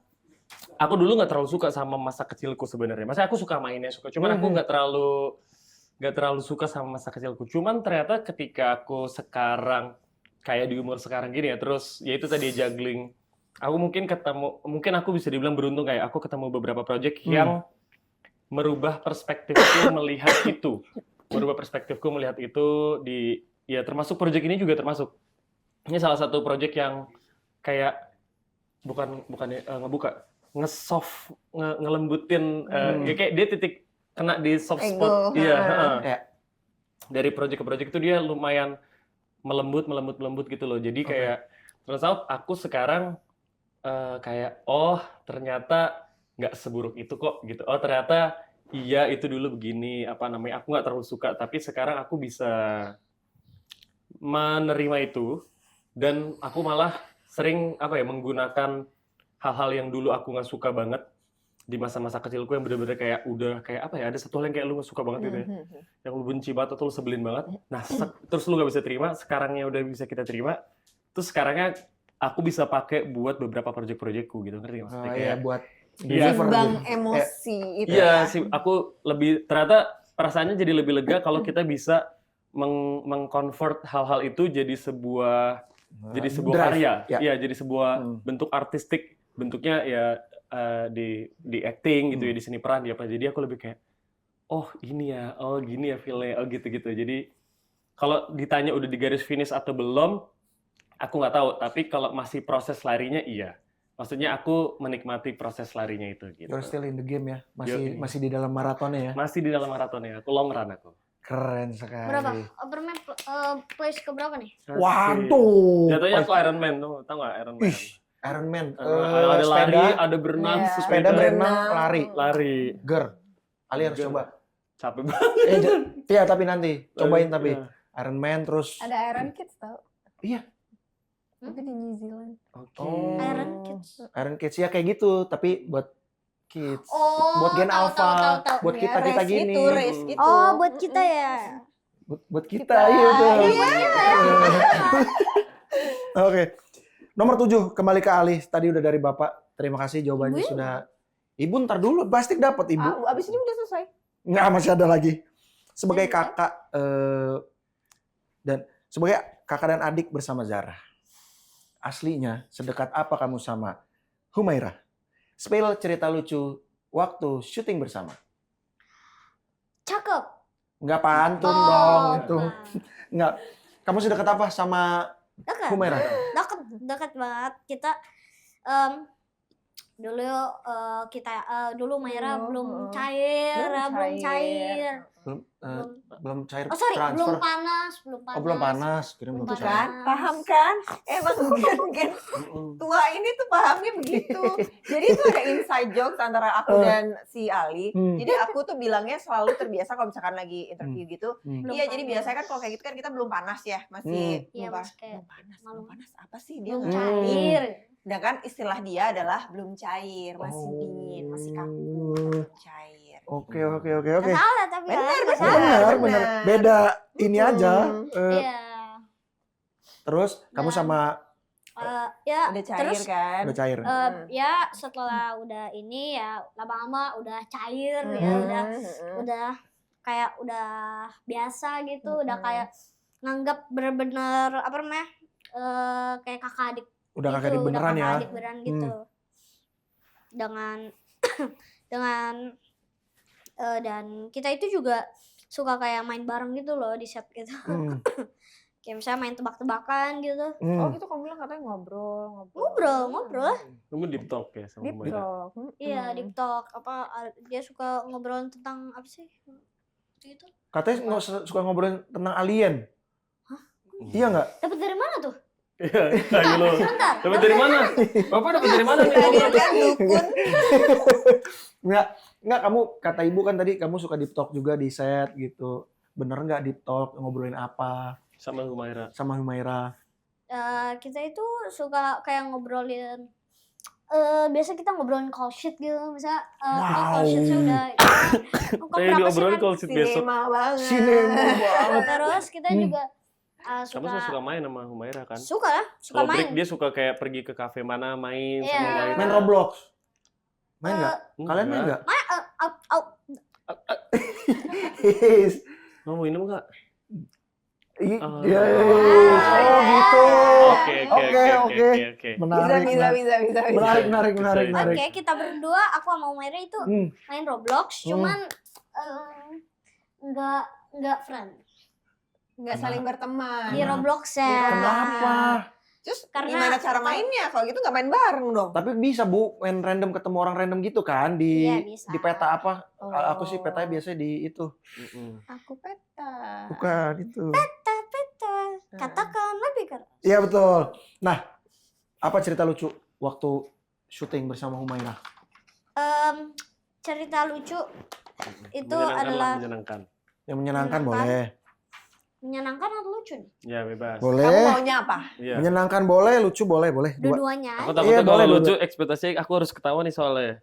aku dulu nggak terlalu suka sama masa kecilku sebenarnya. Masa aku suka mainnya, cuman aku nggak terlalu suka sama masa kecilku. Cuman ternyata ketika aku sekarang kayak di umur sekarang gini ya, terus ya itu tadi juggling. Aku mungkin aku bisa dibilang beruntung kayak aku ketemu beberapa project yang merubah perspektifku melihat itu. Merubah perspektifku melihat itu ya termasuk project ini juga termasuk. Ini salah satu project yang kayak bukan nge-soft, ngelembutin, ya kayak dia titik kena di soft spot. Iya, dari project ke project itu dia lumayan melembut gitu loh. Jadi kayak terus aku sekarang kayak ternyata nggak seburuk itu kok gitu. Oh ternyata iya itu dulu begini, aku nggak terlalu suka, tapi sekarang aku bisa menerima itu dan aku malah sering menggunakan hal-hal yang dulu aku nggak suka banget di masa-masa kecilku yang bener-bener kayak udah kayak ada satu hal yang kayak lu gak suka banget gitu ya, yang lu benci banget atau lu sebelin banget, nah terus lu gak bisa terima, sekarangnya udah bisa kita terima, terus sekarangnya aku bisa pakai buat beberapa project-projectku gitu, ngerti maksudnya? Kayak buat Timbang emosi itu iya sih, aku ternyata perasaannya jadi lebih lega kalau kita bisa meng-convert hal-hal itu jadi sebuah karya, iya jadi sebuah bentuk artistik, bentuknya ya di acting gitu ya, di seni peran ya apa. Jadi aku lebih kayak ini ya, gini ya feel-nya, gitu. Jadi kalau ditanya udah di garis finish atau belum, aku nggak tahu. Tapi kalau masih proses larinya iya. Maksudnya aku menikmati proses larinya itu gitu. You're still in the game ya, masih di dalam maratonnya ya. Masih di dalam maratonnya, aku long run aku. Keren sekali. Berapa? Overman place ke berapa nih? Waduh. Jatuhnya aku Iron Man tuh, tau nggak Iron Man? Iron Man. Ada sepeda, lari, ada berenang, sepeda berenang, lari. Ali harus coba. Capek banget. Iya, tapi nanti cobain tapi Iron Man terus. ada Iron Kids tau? Iya. Itu di New Zealand. Iron Kids ya kayak gitu, tapi buat kids. Oh, buat Gen Alpha, tahu. buat kita gini. Race gitu. Oh, buat kita ya. Buat kita, iya tuh. Oke. Nomor 7, kembali ke Ali. Tadi udah dari Bapak. Terima kasih jawabannya sudah. Ibu ntar dulu, pasti dapat Ibu. Abis ini udah selesai. Nggak, masih ada lagi. Sebagai kakak dan adik bersama Zara. Aslinya sedekat apa kamu sama Humaira? Spill cerita lucu waktu syuting bersama. Cakep. Nggak pantun dong itu. Nggak. Kamu sedekat apa sama Humaira? Dekat banget. Kita dulu Maira belum cair. Belum cair. Oh sorry, transfer. belum panas. Oh, belum panas. Kira belum Belum cair. Kan? Paham kan? Emang mungkin tua ini tuh pahamnya begitu. Jadi itu ada inside jokes antara aku dan si Ali. Jadi aku tuh bilangnya selalu terbiasa kalau misalkan lagi interview gitu. Iya, jadi biasanya kan kalau kayak gitu kan kita belum panas ya, masih Iya, belum masih kayak belum panas apa sih dia belum nggak cair. Sedangkan istilah dia adalah belum cair, masih dingin, masih kaku, belum cair. Oke. Nggak salah tapi Benar. Beda ini aja. Iya. Terus kamu sama Ya Udah cair terus kan? udah cair. ya setelah udah ini ya lama-lama udah cair ya udah kayak udah biasa gitu, udah kayak nganggap bener-bener apa namanya kayak kakak adik. Udah kakak gitu, adik beneran udah ya. kakak adik beneran gitu. dengan dengan dan kita itu juga suka kayak main bareng gitu loh di set gitu. Kayak misalnya main tebak-tebakan gitu. Oh gitu kamu bilang katanya ngobrol. Ngobrol. Kamu deep talk ya sama Deep Humaira? talk. Iya, deep talk. Dia suka ngobrol tentang apa sih? Gitu. Katanya suka ngobrolin tentang alien. Iya nggak? Dapat dari mana tuh? Iya, kayak lo. Sebentar. Dapat dari mana? Bapak dapat dari mana nih? Dia kan dukun. Nggak, kamu kata ibu kan tadi kamu suka deep talk juga di set gitu. Bener nggak deep talk, ngobrolin apa Sama Humaira. sama Humaira? Kita itu suka kayak ngobrolin biasa kita ngobrolin call sheet gitu, misalnya call sheetnya udah Kayak diobrolin call sheet besok. Sinema banget. Sinema banget. terus kita juga Kamu suka main sama Humaira kan? suka Kalau main. break dia suka kayak pergi ke kafe mana main Iya. sama Humaira. Main Roblox. Main nggak? Kalian main Enggak. nggak? Mau minum nggak? Iya. Oh. Oh gitu. Oke. Menarik. Bisa. Menarik. Oke, kita berdua aku sama Umaira itu main Roblox, cuman nggak friend Nggak saling berteman. di Roblox ya. Kenapa? Terus Karena- gimana cara mainnya? Kalau gitu nggak main bareng dong. Tapi bisa Bu, main random ketemu orang random gitu kan di Iya, bisa. di peta apa? Oh. Aku sih petanya biasanya di itu. Aku peta. Bukan itu. Peta, katakan lebih keras. Iya betul. Nah, apa cerita lucu waktu syuting bersama Humaira? Cerita lucu itu Menyenangkan adalah lah, menyenangkan. Yang menyenangkan Menyenangkan. boleh. menyenangkan atau lucu nih? Ya bebas. Kamu Boleh. maunya apa? Iya. Menyenangkan boleh, lucu boleh. Dua. Dua-duanya. Aku aja. takutnya Iya, kalau boleh, lucu boleh. ekspektasi aku harus ketawa nih soalnya.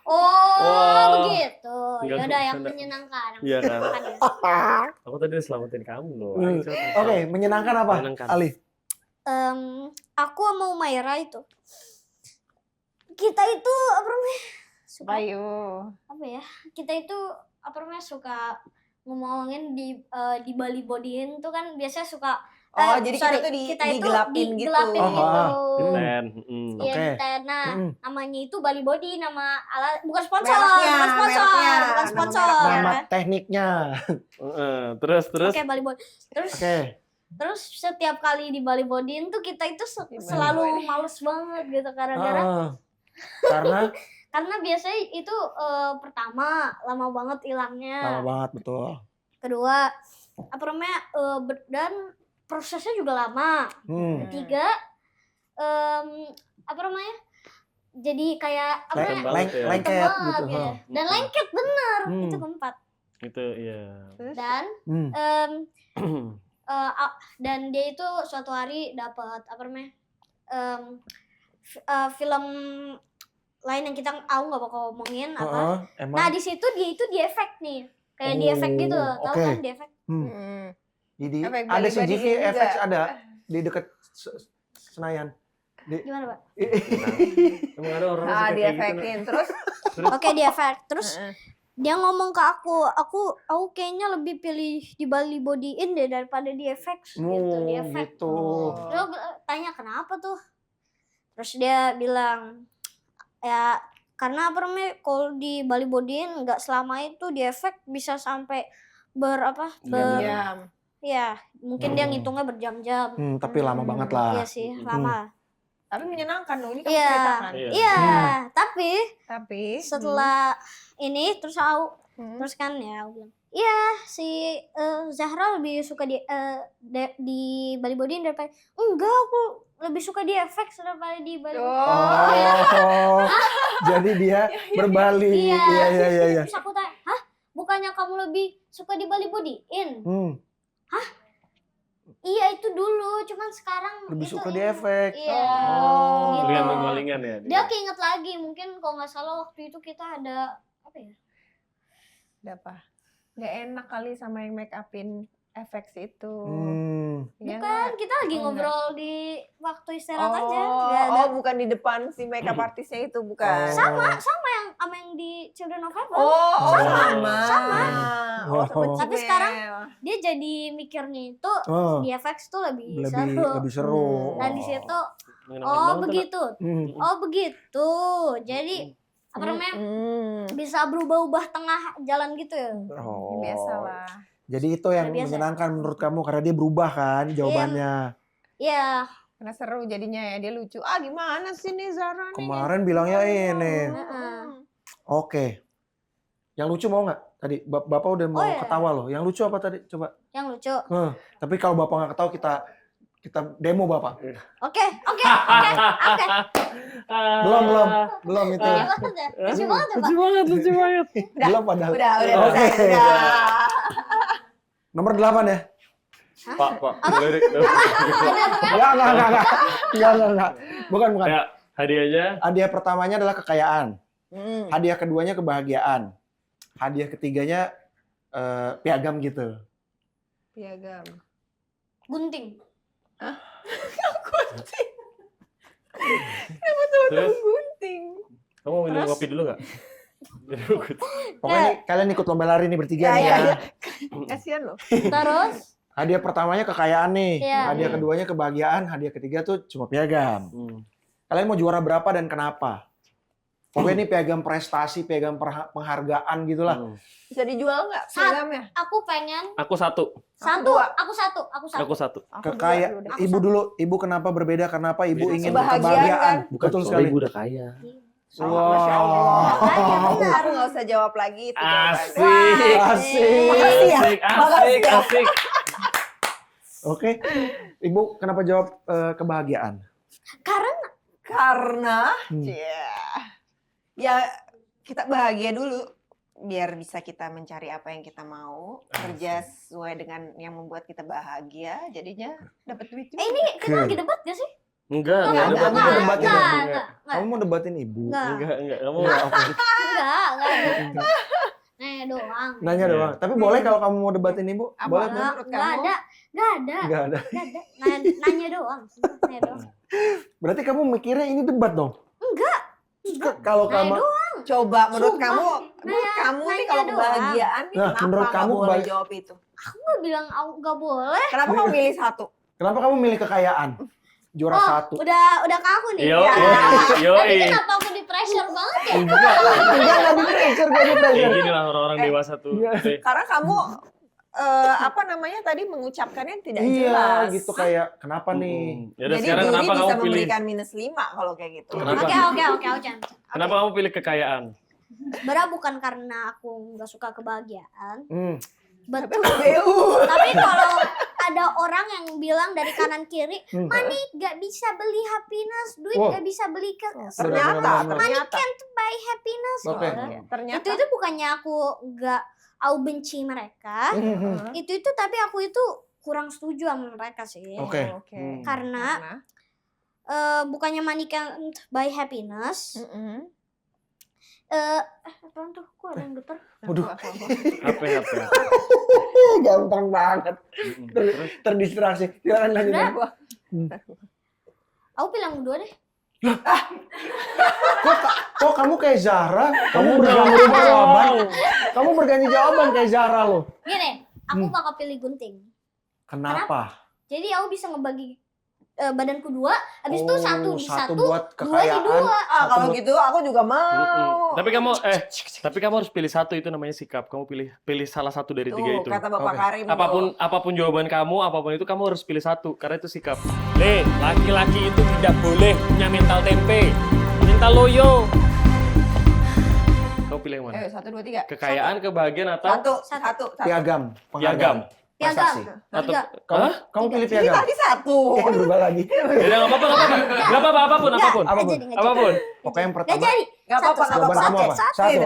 Oh, Wah. begitu. Enggak, Yaudah yang enggak. menyenangkan. Iya kan? Menyenangkan ya. Aku tadi udah selamatin kamu loh. Oke, menyenangkan apa? Menyenangkan. Ali. Aku sama Umaira itu. Kita itu apa namanya? Suka Bayu. apa ya? Kita itu apa namanya suka ngomongin di Bali Bodyin tuh kan biasanya suka Oh, jadi kita tuh kita itu digelapin gitu. digelapin Oh, gitu. Ten. Iya, Oke. di Nah, namanya itu Bali Body, nama bukan Mereknya, bukan nama sponsor. mereknya. Nama tekniknya. Terus. Oke, Bali Body. Oke. Terus setiap kali di Bali Bodyin tuh kita itu Di Bali selalu Bodyin. males banget gitu gara-gara Karena karena biasanya itu pertama lama banget hilangnya. lama banget betul. Kedua apa namanya dan prosesnya juga lama. Ketiga apa namanya? Jadi kayak apa Lengket ya? banget ya. Lengket banget gitu. gitu. Dan lengket bener. Itu keempat. Itu iya. Dan dan dia itu suatu hari dapat apa namanya film lain yang kita aku nggak bakal ngomongin apa. Emang. Nah di situ dia itu di efek nih, kayak di efek gitu, tahu oke. kan di efek. Jadi Efek ada Bali-Bali CGV juga. FX ada di dekat Senayan. Gimana Pak? Emang ada orang Ah, suka kayak gitu. diefekin. Terus Oke di efek. Terus dia ngomong ke aku kayaknya lebih pilih di Bali Bodyin deh daripada di efek gitu, di efek. Gitu. Terus aku tanya kenapa tuh? Terus dia bilang ya karena apa namanya kalau di Bali Bodyin nggak selama itu di efek bisa sampai diam. ya mungkin dia ngitungnya berjam-jam. Tapi lama banget lah. Iya sih lama. Tapi menyenangkan dong ini kamu Iya, ceritakan. iya. Tapi Tapi setelah ini terus terus kan ya aku bilang, iya si Zahra lebih suka di Bali Bodyin daripada enggak aku lebih suka di efek daripada di Bali Bodyin. Oh, jadi dia berbalik. Iya. Terus aku tanya, hah? Bukannya kamu lebih suka di Bali Bodyin? Hah? Iya itu dulu, cuman sekarang Lebih itu suka di efek. Iya. Oh. Gitu. Maling-malingan ya. Dia keinget lagi, mungkin kalau nggak salah waktu itu kita ada apa ya? Ada apa? Gak enak kali sama yang make upin efek itu. Iya Bukan, kita lagi Oh, ngobrol di waktu istirahat aja. Oh, Nggak ada. bukan di depan si makeup artisnya itu, bukan. Sama yang di Children of Heaven. Oh, sama. Sama. Oh, sama Tapi Cimel. sekarang dia jadi mikirnya itu di FX tuh lebih seru. Lebih seru. Dan di situ Menyenangkan Oh banget tuh, begitu. Hmm. Oh begitu. Jadi apa namanya? Bisa berubah-ubah tengah jalan gitu ya. Oh. Biasalah. Jadi itu yang Udah biasa. menyenangkan menurut kamu karena dia berubah kan jawabannya. Iya. Karena seru jadinya ya, dia lucu. Ah gimana sih nih Zara nih? Kemarin bilangnya ini. Heeh. Oke. Yang lucu mau nggak? Tadi Bapak udah mau iya. ketawa loh. Yang lucu apa tadi? Coba. Yang lucu. Tapi kalau Bapak nggak ketawa kita demo Bapak. Oke. Belum itu. Lucu banget ya. Lucu banget ya, Pak. Lucu banget. Belum padahal. Udah. Oke. Udah. Nomor 8 ya? Pak. Lirik. Enggak. Bukan. Ya, hadiahnya. Hadiah pertamanya adalah kekayaan. Hmm. Hadiah keduanya kebahagiaan. Hadiah ketiganya piagam gitu. Piagam. Gunting. Terus, Gunting. kamu mau minum kopi dulu nggak? Pokoknya kalian ikut lomba lari nih bertiga nih ya. Ya. Kasihan loh. Terus Hadiah pertamanya kekayaan nih. Iya. Hadiah keduanya kebahagiaan. Hadiah ketiga tuh cuma piagam. Kalian mau juara berapa dan kenapa? Pokoknya ini piagam prestasi, piagam penghargaan gitulah. Bisa dijual nggak piagamnya? aku pengen Aku satu. dua. Aku satu. Dua. Ibu dulu. Ibu kenapa berbeda? Kenapa ibu Beda. ingin Kebahagiaan, kebahagiaan? kan? Betul Soalnya sekali. ibu udah kaya. Masya Allah. Wow. Benar, nggak usah jawab lagi itu. Asik. jawabannya. Asik. Makasih ya. Asik. Oke. Ibu kenapa jawab kebahagiaan? Karena Hmm. ya kita bahagia dulu biar bisa kita mencari apa yang kita mau, kerja sesuai dengan yang membuat kita bahagia, jadinya dapat duit juga. Ini kita lagi debat gak sih? Enggak. Enggak, Debat. enggak, debatin ya? Enggak. Kamu mau debatin ibu? Enggak. Kamu. Enggak. Nanya doang. Nanya doang. Tapi boleh kalau kamu mau debatin ibu? Apa? Boleh. Menurut Enggak kamu? ada. Enggak ada. Nanya doang. Nanya doang. Berarti kamu mikirnya ini debat dong? Enggak. Kalau Nanya kamu doang. Coba menurut Sumpah. kamu, nih nanya kalau doang. kebahagiaan nih Nah, kenapa menurut nggak kamu boleh jawab itu? Aku nggak bilang aku nggak boleh. Kenapa kamu milih satu? Kenapa kamu milih kekayaan? Juara satu. Udah ke aku nih. Yo. Tapi kenapa aku di pressure banget ya? Enggak di pressure, enggak di Kayak pressure. gini lah orang-orang dewasa tuh. Iya. Karena kamu apa namanya tadi mengucapkannya tidak Iya, jelas. gitu kayak kenapa nih? Ya udah Jadi sekarang juri kenapa bisa kamu pilih? memberikan -5 kalau kayak gitu. Kenapa? Oke, Ojan. Kenapa kamu pilih kekayaan? Sebenarnya bukan karena aku nggak suka kebahagiaan. Tapi Betul. BU. Tapi kalau ada orang yang bilang dari kanan kiri, Hmm. money gak bisa beli happiness, duit Wow. gak bisa beli Ternyata, money can't buy happiness. Oke. Gitu. Ternyata Itu bukannya aku aku benci mereka, itu tapi aku itu kurang setuju sama mereka sih. Oke. Karena bukannya money can't buy happiness. Apaan tuh? Kok ada yang getar? Waduh. HP. Gampang banget. Terdistraksi. Silakan lanjut. Udah. Aku pilih yang kedua deh. Kok kamu kayak Zara? Kamu berganti jawaban. Kamu berganti jawaban kayak Zara loh. Gini, aku bakal pilih gunting. Kenapa? Jadi aku bisa ngebagi badanku dua, habis itu satu di satu, buat dua di kekayaan. dua. kalau gitu aku juga mau. Tapi kamu harus pilih satu, itu namanya sikap. Kamu pilih salah satu dari tiga Tuh, itu. kata Bapak Oke. Karim. Apapun jawaban kamu, apapun itu kamu harus pilih satu karena itu sikap. Laki-laki itu tidak boleh punya mental tempe, mental loyo. Kamu pilih yang mana? 1, 2, 3. Kekayaan, kebahagiaan atau Satu. Piagam. piagam? Prestasi. Atau Tiga. Kamu pilih Ini piagam. tadi 1. Berubah lagi. Ya nggak apa-apa, apapun. Pokoknya yang Gak pertama. jadi. Enggak apa-apa, Satu. Jawaban kamu apa? Satu.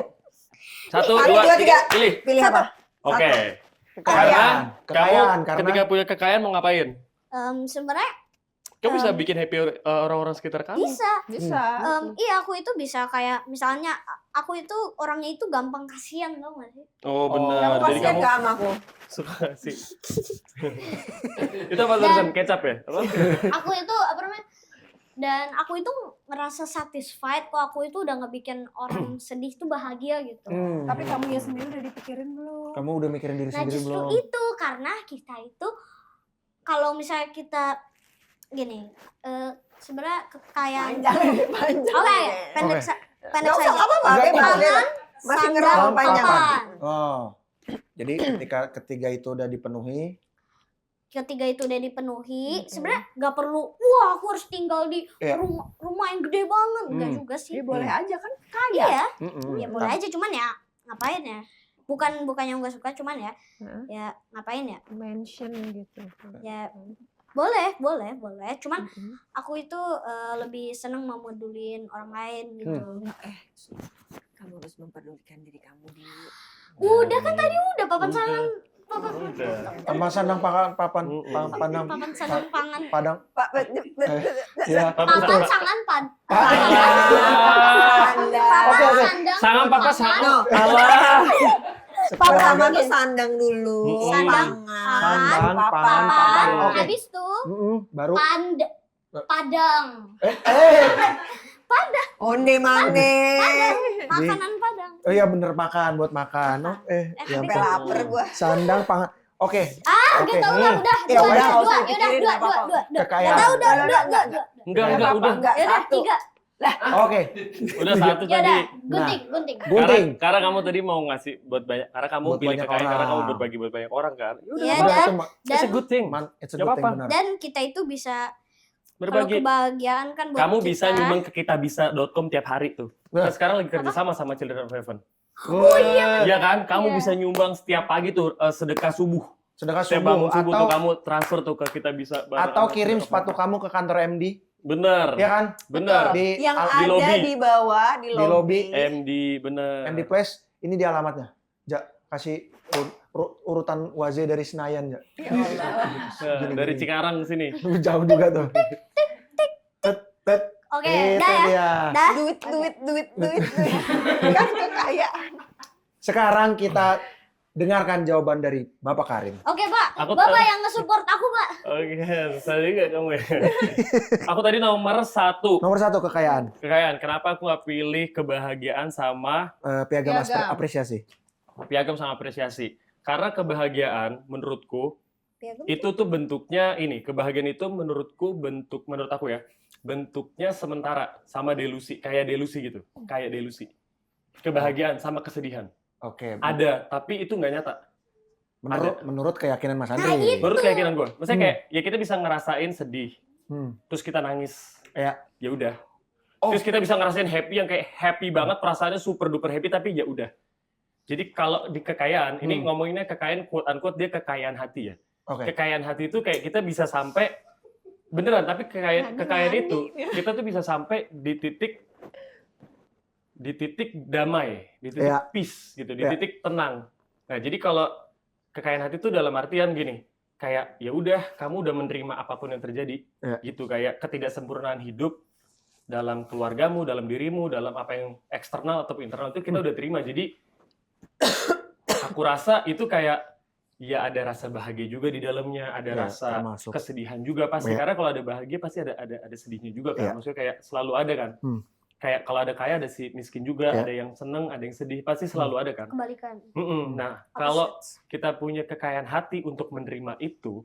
1, 1, 2, 3. pilih. Pilih apa? Oke. Kekayaan. Kekayaan, Kamu karena- ketika punya kekayaan mau ngapain? Sebenarnya Kamu bisa bikin happy orang-orang sekitar kamu. bisa. Bisa. Iya, aku itu bisa kayak misalnya aku itu orangnya itu gampang kasihan, tau gak sih? Oh Kamu benar. Jadi kasihan kamu ke sama aku. suka sih. Itu apa tulisan kecap ya? Apa? Aku itu apa namanya? Dan aku itu ngerasa satisfied kok aku itu udah ngebikin orang sedih tuh bahagia gitu. Tapi kamu ya sendiri udah dipikirin belum? Kamu udah mikirin diri Nah sendiri justru belum? itu karena kita itu kalau misalnya kita gini, sebenarnya kekayaan Panjang. Oke, pendek Oke. pendek Nggak usah, saja. apa-apa, Nggak bebas, apa-apa. bebas. Masih ngerol Sandang, panjang. papan. Oh. Jadi ketika ketiga itu udah dipenuhi, Ketiga itu udah dipenuhi, sebenarnya nggak perlu, wah aku harus tinggal di Iya. rumah yang gede banget, enggak Hmm. juga sih. Iya boleh aja kan kaya. Iya, mm-mm. ya boleh aja, cuman ya ngapain ya? Bukannya nggak suka, cuman ya, Heeh. ya ngapain ya? Mention gitu. Ya boleh. Cuman Mm-mm. aku itu lebih seneng memedulin orang lain gitu. Kamu harus memperdulikan diri kamu dulu. Udah kan tadi udah papan sandang, papan Sama sandang papan pandang papan sandang pangan, padang. Pak, Ya. papan sangan pad. Oke. Sangan papa sangan. No. Alah. Pertama tuh sandang dulu. Sandang, Sandang, pangan, papan. papan. Oke. Habis tuh Baru. padang, Onde mane. makanan padang. Oh iya bener makan buat makan. Oh, ya Sampai ampun. lapar gua. Sandang pangan. Oke. Oke. Gitu udah, Ya udah, nggak usah dua, dipikirin, nggak apa-apa. Kekayaan. Udah, Enggak, udah. Enggak, Yaudah, satu. 3. Oke. Udah satu tadi. Yaudah, gunting. Gunting. Karena kamu tadi mau ngasih buat banyak, karena kamu Buat pilih banyak kekayaan karena orang. kamu berbagi buat banyak orang kan. Ya udah, Iya, Udah, dan- itu it's a good thing. It's a Nggak good thing apa-apa. benar. Dan kita itu bisa, kalau Berbagi. kebahagiaan kan buat Kamu kita. bisa nyumbang ke kitabisa.com tiap hari tuh. Nah. Nah, sekarang lagi kerja sama Children of Heaven. Oh Iya kan? Kamu Iya. bisa nyumbang setiap pagi tuh sedekah subuh. Sedekah Setiap subuh bangun subuh atau tuh kamu transfer tuh ke kitabisa. atau kirim sepatu kamu ke kantor MD, Bener. ya kan? Bener. Di Yang di ada lobby. di bawah di Di lobby. lobby. MD bener. MD Place, ini dia alamatnya. Kasih urutan Waze dari Senayan, Ja. Ya Allah. Nah, dari Cikarang ke sini. Jauh juga tuh. Tet. Oke, Itu dah ya. dia. Dah. Duit. Kan kekayaan. Sekarang kita dengarkan jawaban dari Bapak Karim. Oke, Pak. Aku Bapak yang nge-support aku, Pak. Oke, susah juga kamu ya. Aku tadi nomor 1. Nomor 1 kekayaan. Kekayaan. Kenapa aku nggak pilih kebahagiaan sama Piagam Piagam. apresiasi. piagam sama apresiasi? Karena kebahagiaan menurutku Piagam. itu tuh bentuknya ini. Kebahagiaan itu menurut aku ya, bentuknya sementara sama delusi, kayak delusi gitu. Kayak delusi. Kebahagiaan sama kesedihan. Oke. Ada, tapi itu nggak nyata. Menurut keyakinan Mas Nah, Andri. Menurut keyakinan gue. Maksudnya kayak ya kita bisa ngerasain sedih, terus kita nangis. Ya. Ya udah. Oh. Terus kita bisa ngerasain happy yang kayak happy banget, perasaannya super duper happy, tapi ya udah. Jadi kalau di kekayaan, ini ngomonginnya kekayaan quote unquote dia kekayaan hati ya. Oke. Kekayaan hati itu kayak kita bisa sampai beneran, tapi kekayaan itu kita tuh bisa sampai di titik damai, di titik Ya. peace gitu, di Ya. titik tenang. Nah, jadi kalau kekayaan hati itu dalam artian gini, kayak ya udah kamu udah menerima apapun yang terjadi, Ya. gitu, kayak ketidaksempurnaan hidup dalam keluargamu, dalam dirimu, dalam apa yang eksternal atau internal itu kita udah terima. Jadi aku rasa itu kayak ya ada rasa bahagia juga di dalamnya, ada Ya, rasa termasuk. kesedihan juga pasti. Ya. Karena kalau ada bahagia pasti ada sedihnya juga kan. Ya. Maksudnya kayak selalu ada kan. Kayak kalau ada kaya ada si miskin juga, Ya. ada yang seneng, ada yang sedih, pasti selalu ada kan. Kebalikan. Nah, kalau kita punya kekayaan hati untuk menerima itu,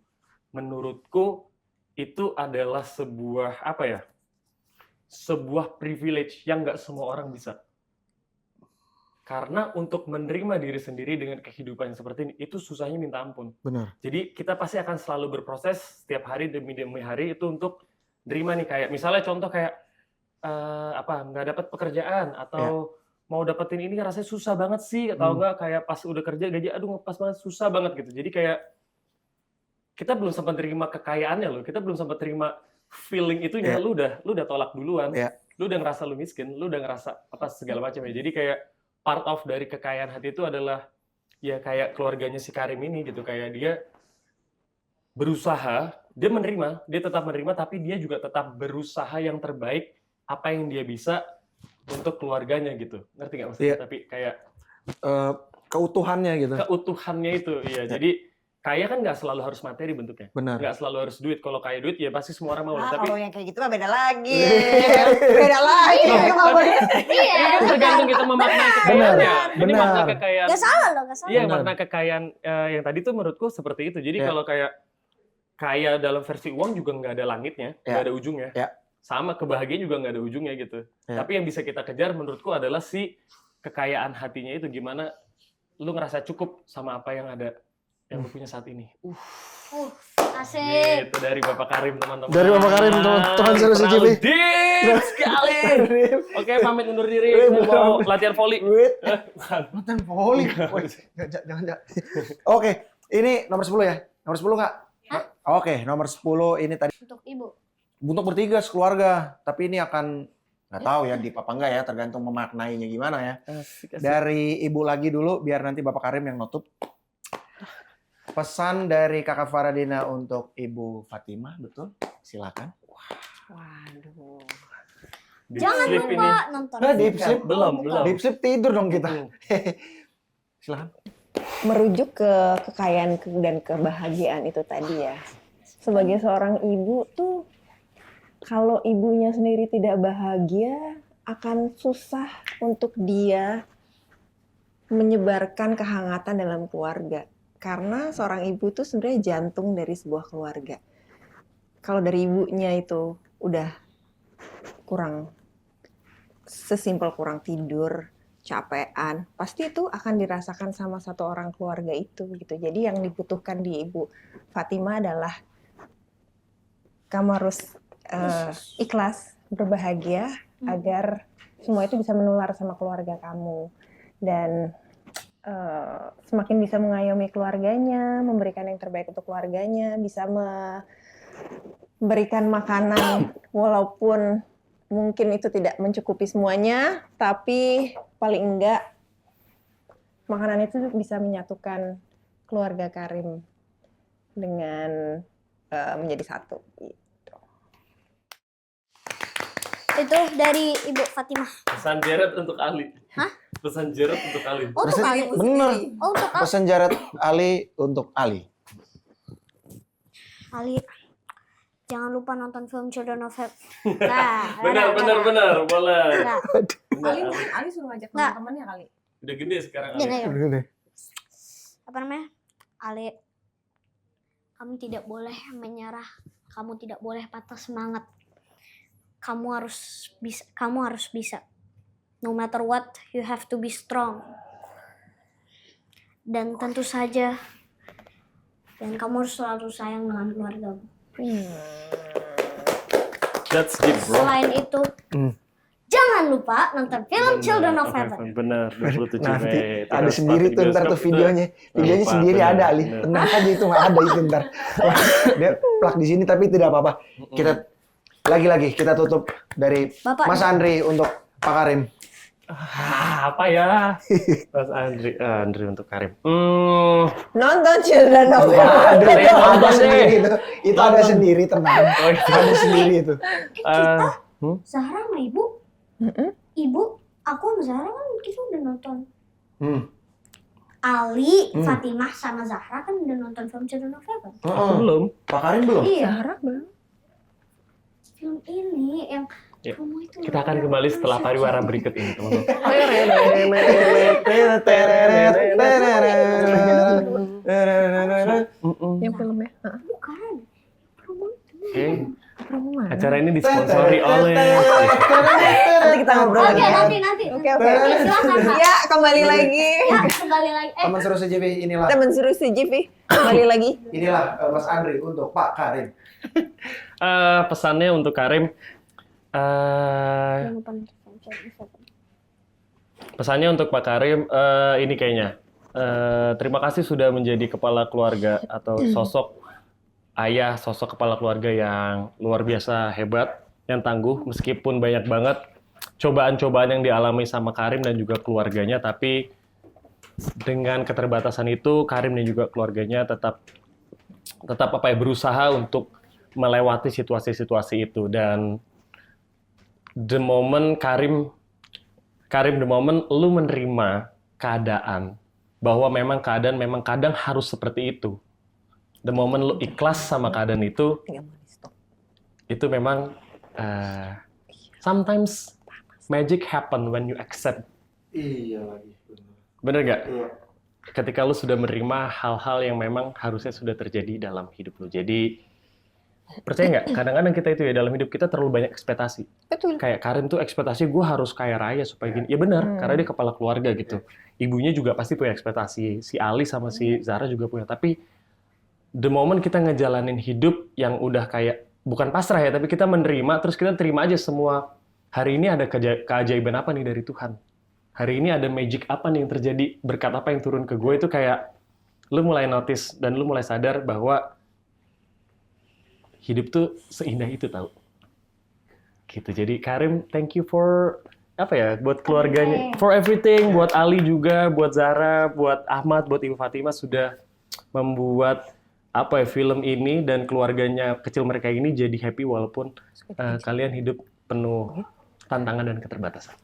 menurutku itu adalah sebuah apa ya? Sebuah privilege yang nggak semua orang bisa. Karena untuk menerima diri sendiri dengan kehidupan yang seperti ini, itu susahnya minta ampun. Benar. Jadi kita pasti akan selalu berproses setiap hari demi hari itu untuk nerima nih, kayak misalnya contoh kayak nggak dapat pekerjaan atau mau dapetin ini rasanya susah banget sih, atau enggak kayak pas udah kerja gaji aduh ngepas banget, susah banget gitu. Jadi kayak kita belum sempat terima kekayaannya loh, kita belum sempat terima feeling itunya, lu udah tolak duluan, lu udah ngerasa lu miskin, lu udah ngerasa apa segala macam ya. Jadi kayak part of dari kekayaan hati itu adalah ya kayak keluarganya si Karim ini gitu, kayak dia berusaha, dia menerima, dia tetap menerima, tapi dia juga tetap berusaha yang terbaik apa yang dia bisa untuk keluarganya gitu. Ngerti nggak maksudnya? Tapi kayak keutuhannya gitu. Keutuhannya itu, iya. Jadi kaya kan nggak selalu harus materi bentuknya. Benar. Nggak selalu harus duit. Kalau kaya duit ya pasti semua orang mau. Nah, Tapi kalau yang kayak gitu mah beda lagi. Beda lagi. Nggak boleh. Iya. kan tergantung kita memaknai kekayaannya. Ini Benar. makna kekayaan. Gak salah loh, gak salah. Iya, Benar. makna kekayaan yang tadi tuh menurutku seperti itu. Jadi kalau kayak kaya dalam versi uang juga nggak ada langitnya, nggak ada ujungnya. Ya. Sama kebahagiaan juga nggak ada ujungnya gitu. Ya. Tapi yang bisa kita kejar menurutku adalah si kekayaan hatinya itu, gimana lu ngerasa cukup sama apa yang ada, yang lu punya saat ini. Asik. Gitu dari Bapak Karim, teman-teman. Dari Bapak Karim, teman-teman seru CGV. Deep sekali. Oke, pamit undur diri. Saya mau latihan volley. Nonton voli. Jangan. Oke, ini nomor 10 ya? Nomor 10 nggak? Oke, nomor 10 ini tadi. Untuk ibu. Untuk bertiga sekeluarga. Tapi ini akan, nggak tahu ya, deep apa enggak ya, tergantung memaknainya gimana ya. Dari ibu lagi dulu, biar nanti Bapak Karim yang nutup. Pesan dari Kakak Faradina untuk Ibu Fatimah, betul? Silakan. Waduh. Jangan Sleep lupa ini. nonton. Nah, deep sleep. Belum. Deep sleep tidur dong kita. Silakan. Merujuk ke kekayaan dan kebahagiaan itu tadi ya. Sebagai seorang ibu tuh, kalau ibunya sendiri tidak bahagia, akan susah untuk dia menyebarkan kehangatan dalam keluarga. Karena seorang ibu tuh sebenarnya jantung dari sebuah keluarga. Kalau dari ibunya itu udah sesimpel kurang tidur, capean, pasti itu akan dirasakan sama satu orang keluarga itu gitu. Jadi yang dibutuhkan di Ibu Fatimah adalah kamu harus ikhlas, berbahagia agar semua itu bisa menular sama keluarga kamu, dan semakin bisa mengayomi keluarganya, memberikan yang terbaik untuk keluarganya, bisa memberikan makanan walaupun mungkin itu tidak mencukupi semuanya, tapi paling enggak makanan itu bisa menyatukan keluarga Karim dengan menjadi satu. Itu dari Ibu Fatimah. Pesan Jared untuk Ali. Hah? Pesan Jared untuk Ali. Oh, untuk Ali. Bener. Oh, untuk Ali. Pesan Jared Ali untuk Ali. Ali, jangan lupa nonton film Children of Heaven. Nah, Benar. Boleh. Nah, Benar, Ali mungkin Ali suruh ngajak Nggak. teman-temannya kali. Udah gede sekarang Ali. gini. Apa namanya? Ali, kamu tidak boleh menyerah. Kamu tidak boleh patah semangat. Kamu harus bisa. No matter what, you have to be strong. Dan tentu saja, dan kamu harus selalu sayang dengan keluargamu. That's deep, bro. Selain itu, jangan lupa nonton film Children of Heaven. Benar, 27 Nanti Mei. ada sendiri tuh ntar tuh videonya. Videonya Lupa, sendiri bener, ada Ali. bener. Tenang aja itu nggak ada itu ntar. Wah, dia plak di sini tapi tidak apa-apa. Kita lagi-lagi kita tutup dari Bapak, Mas Andri untuk Pak Karim. Apa ya? Mas Andri untuk Karim. Nonton Children of Wah, Heaven. ada sendiri itu. Itu ada sendiri, tenang. Ada sendiri itu. Zahra sama Ibu? Ibu, aku sama Zahra kan kita udah nonton. Ali, Fatimah sama Zahra kan udah nonton film Children of Heaven. Belum. Pak Karim belum? Iya, Zahra belum. film ini yang Ya, kamu itu. kita akan kembali setelah pariwara berikut ini, teman-teman. Yang filmnya. Bukan. Oke. Acara ini disponsori oleh Nanti kita ngobrol Oke, lagi. nanti. Oke. Ya, silakan, Kak. Ya, kembali lagi. Ya, kembali lagi. Teman seru CJV inilah. Teman suruh CGV. Kembali lagi. Inilah Mas Andri untuk Pak Karim. pesannya untuk Karim. Jangan lupa nonton film Children of Heaven. Pesannya untuk Pak Karim, ini kayaknya. Terima kasih sudah menjadi kepala keluarga atau sosok ayah, sosok kepala keluarga yang luar biasa hebat, yang tangguh, meskipun banyak banget cobaan-cobaan yang dialami sama Karim dan juga keluarganya, tapi dengan keterbatasan itu, Karim dan juga keluarganya tetap berusaha untuk melewati situasi-situasi itu. Dan the moment Karim the moment lu menerima keadaan bahwa memang keadaan memang kadang harus seperti itu. The moment lu ikhlas sama keadaan itu memang sometimes magic happen when you accept. Iya lagi. Bener nggak? Iya. Ketika lu sudah menerima hal-hal yang memang harusnya sudah terjadi dalam hidup lu. Jadi Percaya nggak? Kadang-kadang kita itu ya dalam hidup kita terlalu banyak ekspektasi. Betul. Kayak Karim tuh ekspektasi gue harus kaya raya supaya gini. Ya benar, karena dia kepala keluarga gitu. Ibunya juga pasti punya ekspektasi. Si Ali sama si Zara juga punya. Tapi the moment kita ngejalanin hidup yang udah kayak bukan pasrah ya, tapi kita menerima, terus kita terima aja semua. Hari ini ada keajaiban apa nih dari Tuhan? Hari ini ada magic apa nih yang terjadi? Berkat apa yang turun ke gue? Itu kayak lu mulai notice dan lu mulai sadar bahwa hidup tuh seindah itu tau. Gitu. Jadi Karim, thank you for apa ya, buat keluarganya, for everything, buat Ali juga, buat Zara, buat Ahmad, buat Ibu Fatimah sudah membuat apa ya film ini dan keluarganya kecil mereka ini jadi happy walaupun kalian hidup penuh tantangan dan keterbatasan.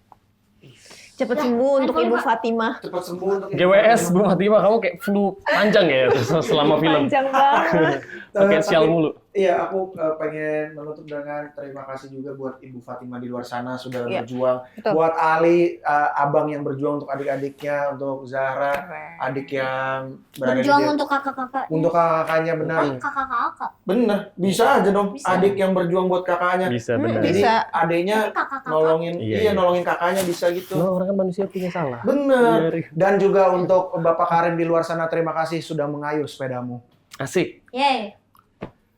Cepat sembuh untuk Ibu Fatimah. Cepat sembuh untuk GWS, Bu Fatimah, kamu kayak flu panjang ya selama film. Panjang banget. Pakai sial mulu. Iya, aku pengen menutup dengan terima kasih juga buat Ibu Fatimah di luar sana sudah Iya, berjuang. betul. Buat Ali, abang yang berjuang untuk adik-adiknya, untuk Zahra, adik yang berada Berjuang di untuk kakak-kakak. untuk kakaknya, benar. Kakak-kakak. Bener, bisa aja dong. Bisa. Adik yang berjuang buat kakaknya. Bisa benar. Jadi Bisa. adiknya Kakak-kakak. nolongin, Iya. nolongin kakaknya bisa gitu. Semua orang kan manusia punya salah. Bener. Iya. Dan juga untuk Bapak Karim di luar sana, terima kasih sudah mengayuh sepedamu. Asik. Yeay.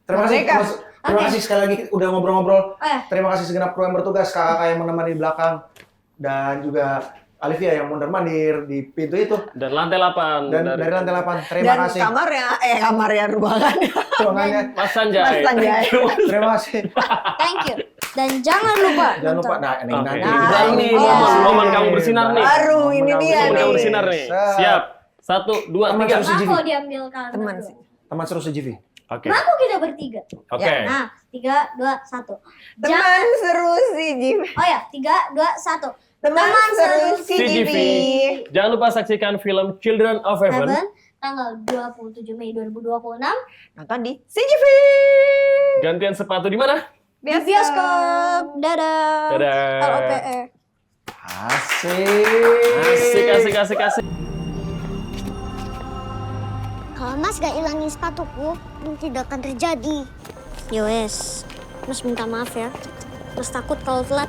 Terima kasih, Merdeka. terima kasih sekali lagi udah ngobrol-ngobrol. Oh ya, Terima kasih segenap kru yang bertugas, kakak yang menemani di belakang, dan juga Alivia yang mondar-mandir di pintu itu, Dan lantai 8. dan dari lantai 8. Terima Dan kasih. kamarnya ruangannya. Ruangannya. Mas Sanjay. Mas Sanjay. Terima kasih. thank you. Dan jangan lupa. Jangan lupa, nonton. nah ini Oke. nanti. Nah, ini ini momen kamu bersinar nih. Baru, ini Momen dia kamu Momen kamu nih. bersinar nih. Set. Siap. 1, 2, Teman 3. seru CGV. Aku diambilkan. Teman sih. Teman seru CGV. Oke. Aku kita bertiga. Oke. Nah, 3, 2, 1. Teman seru si Jim. Oh ya, 3, 2, 1. Teman seru si CGV. Jim. Jangan lupa saksikan film Children of Heaven. Tanggal 27 Mei 2026 Nonton di CGV. Gantian sepatu di mana? di bioskop. Dadah. Dadah. LOPE. Asik. Asik. Kalau Mas gak ilangin sepatuku, ini tidak akan terjadi. Yowes, Mas minta maaf ya. Mas takut kalau telat.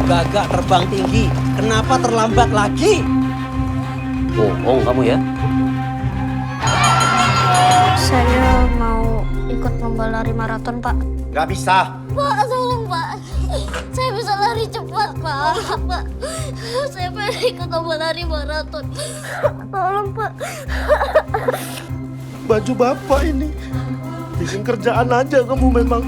Gagak terbang tinggi, kenapa terlambat lagi? Bohong kamu ya? Saya mau ikut lomba lari maraton, Pak. Gak bisa. Pak, tolong, Pak. Saya bisa lari cepat, Pak. Pak, saya pengen ikut lomba lari maraton. Tolong, Pak. Baju bapak ini bikin kerjaan aja kamu memang.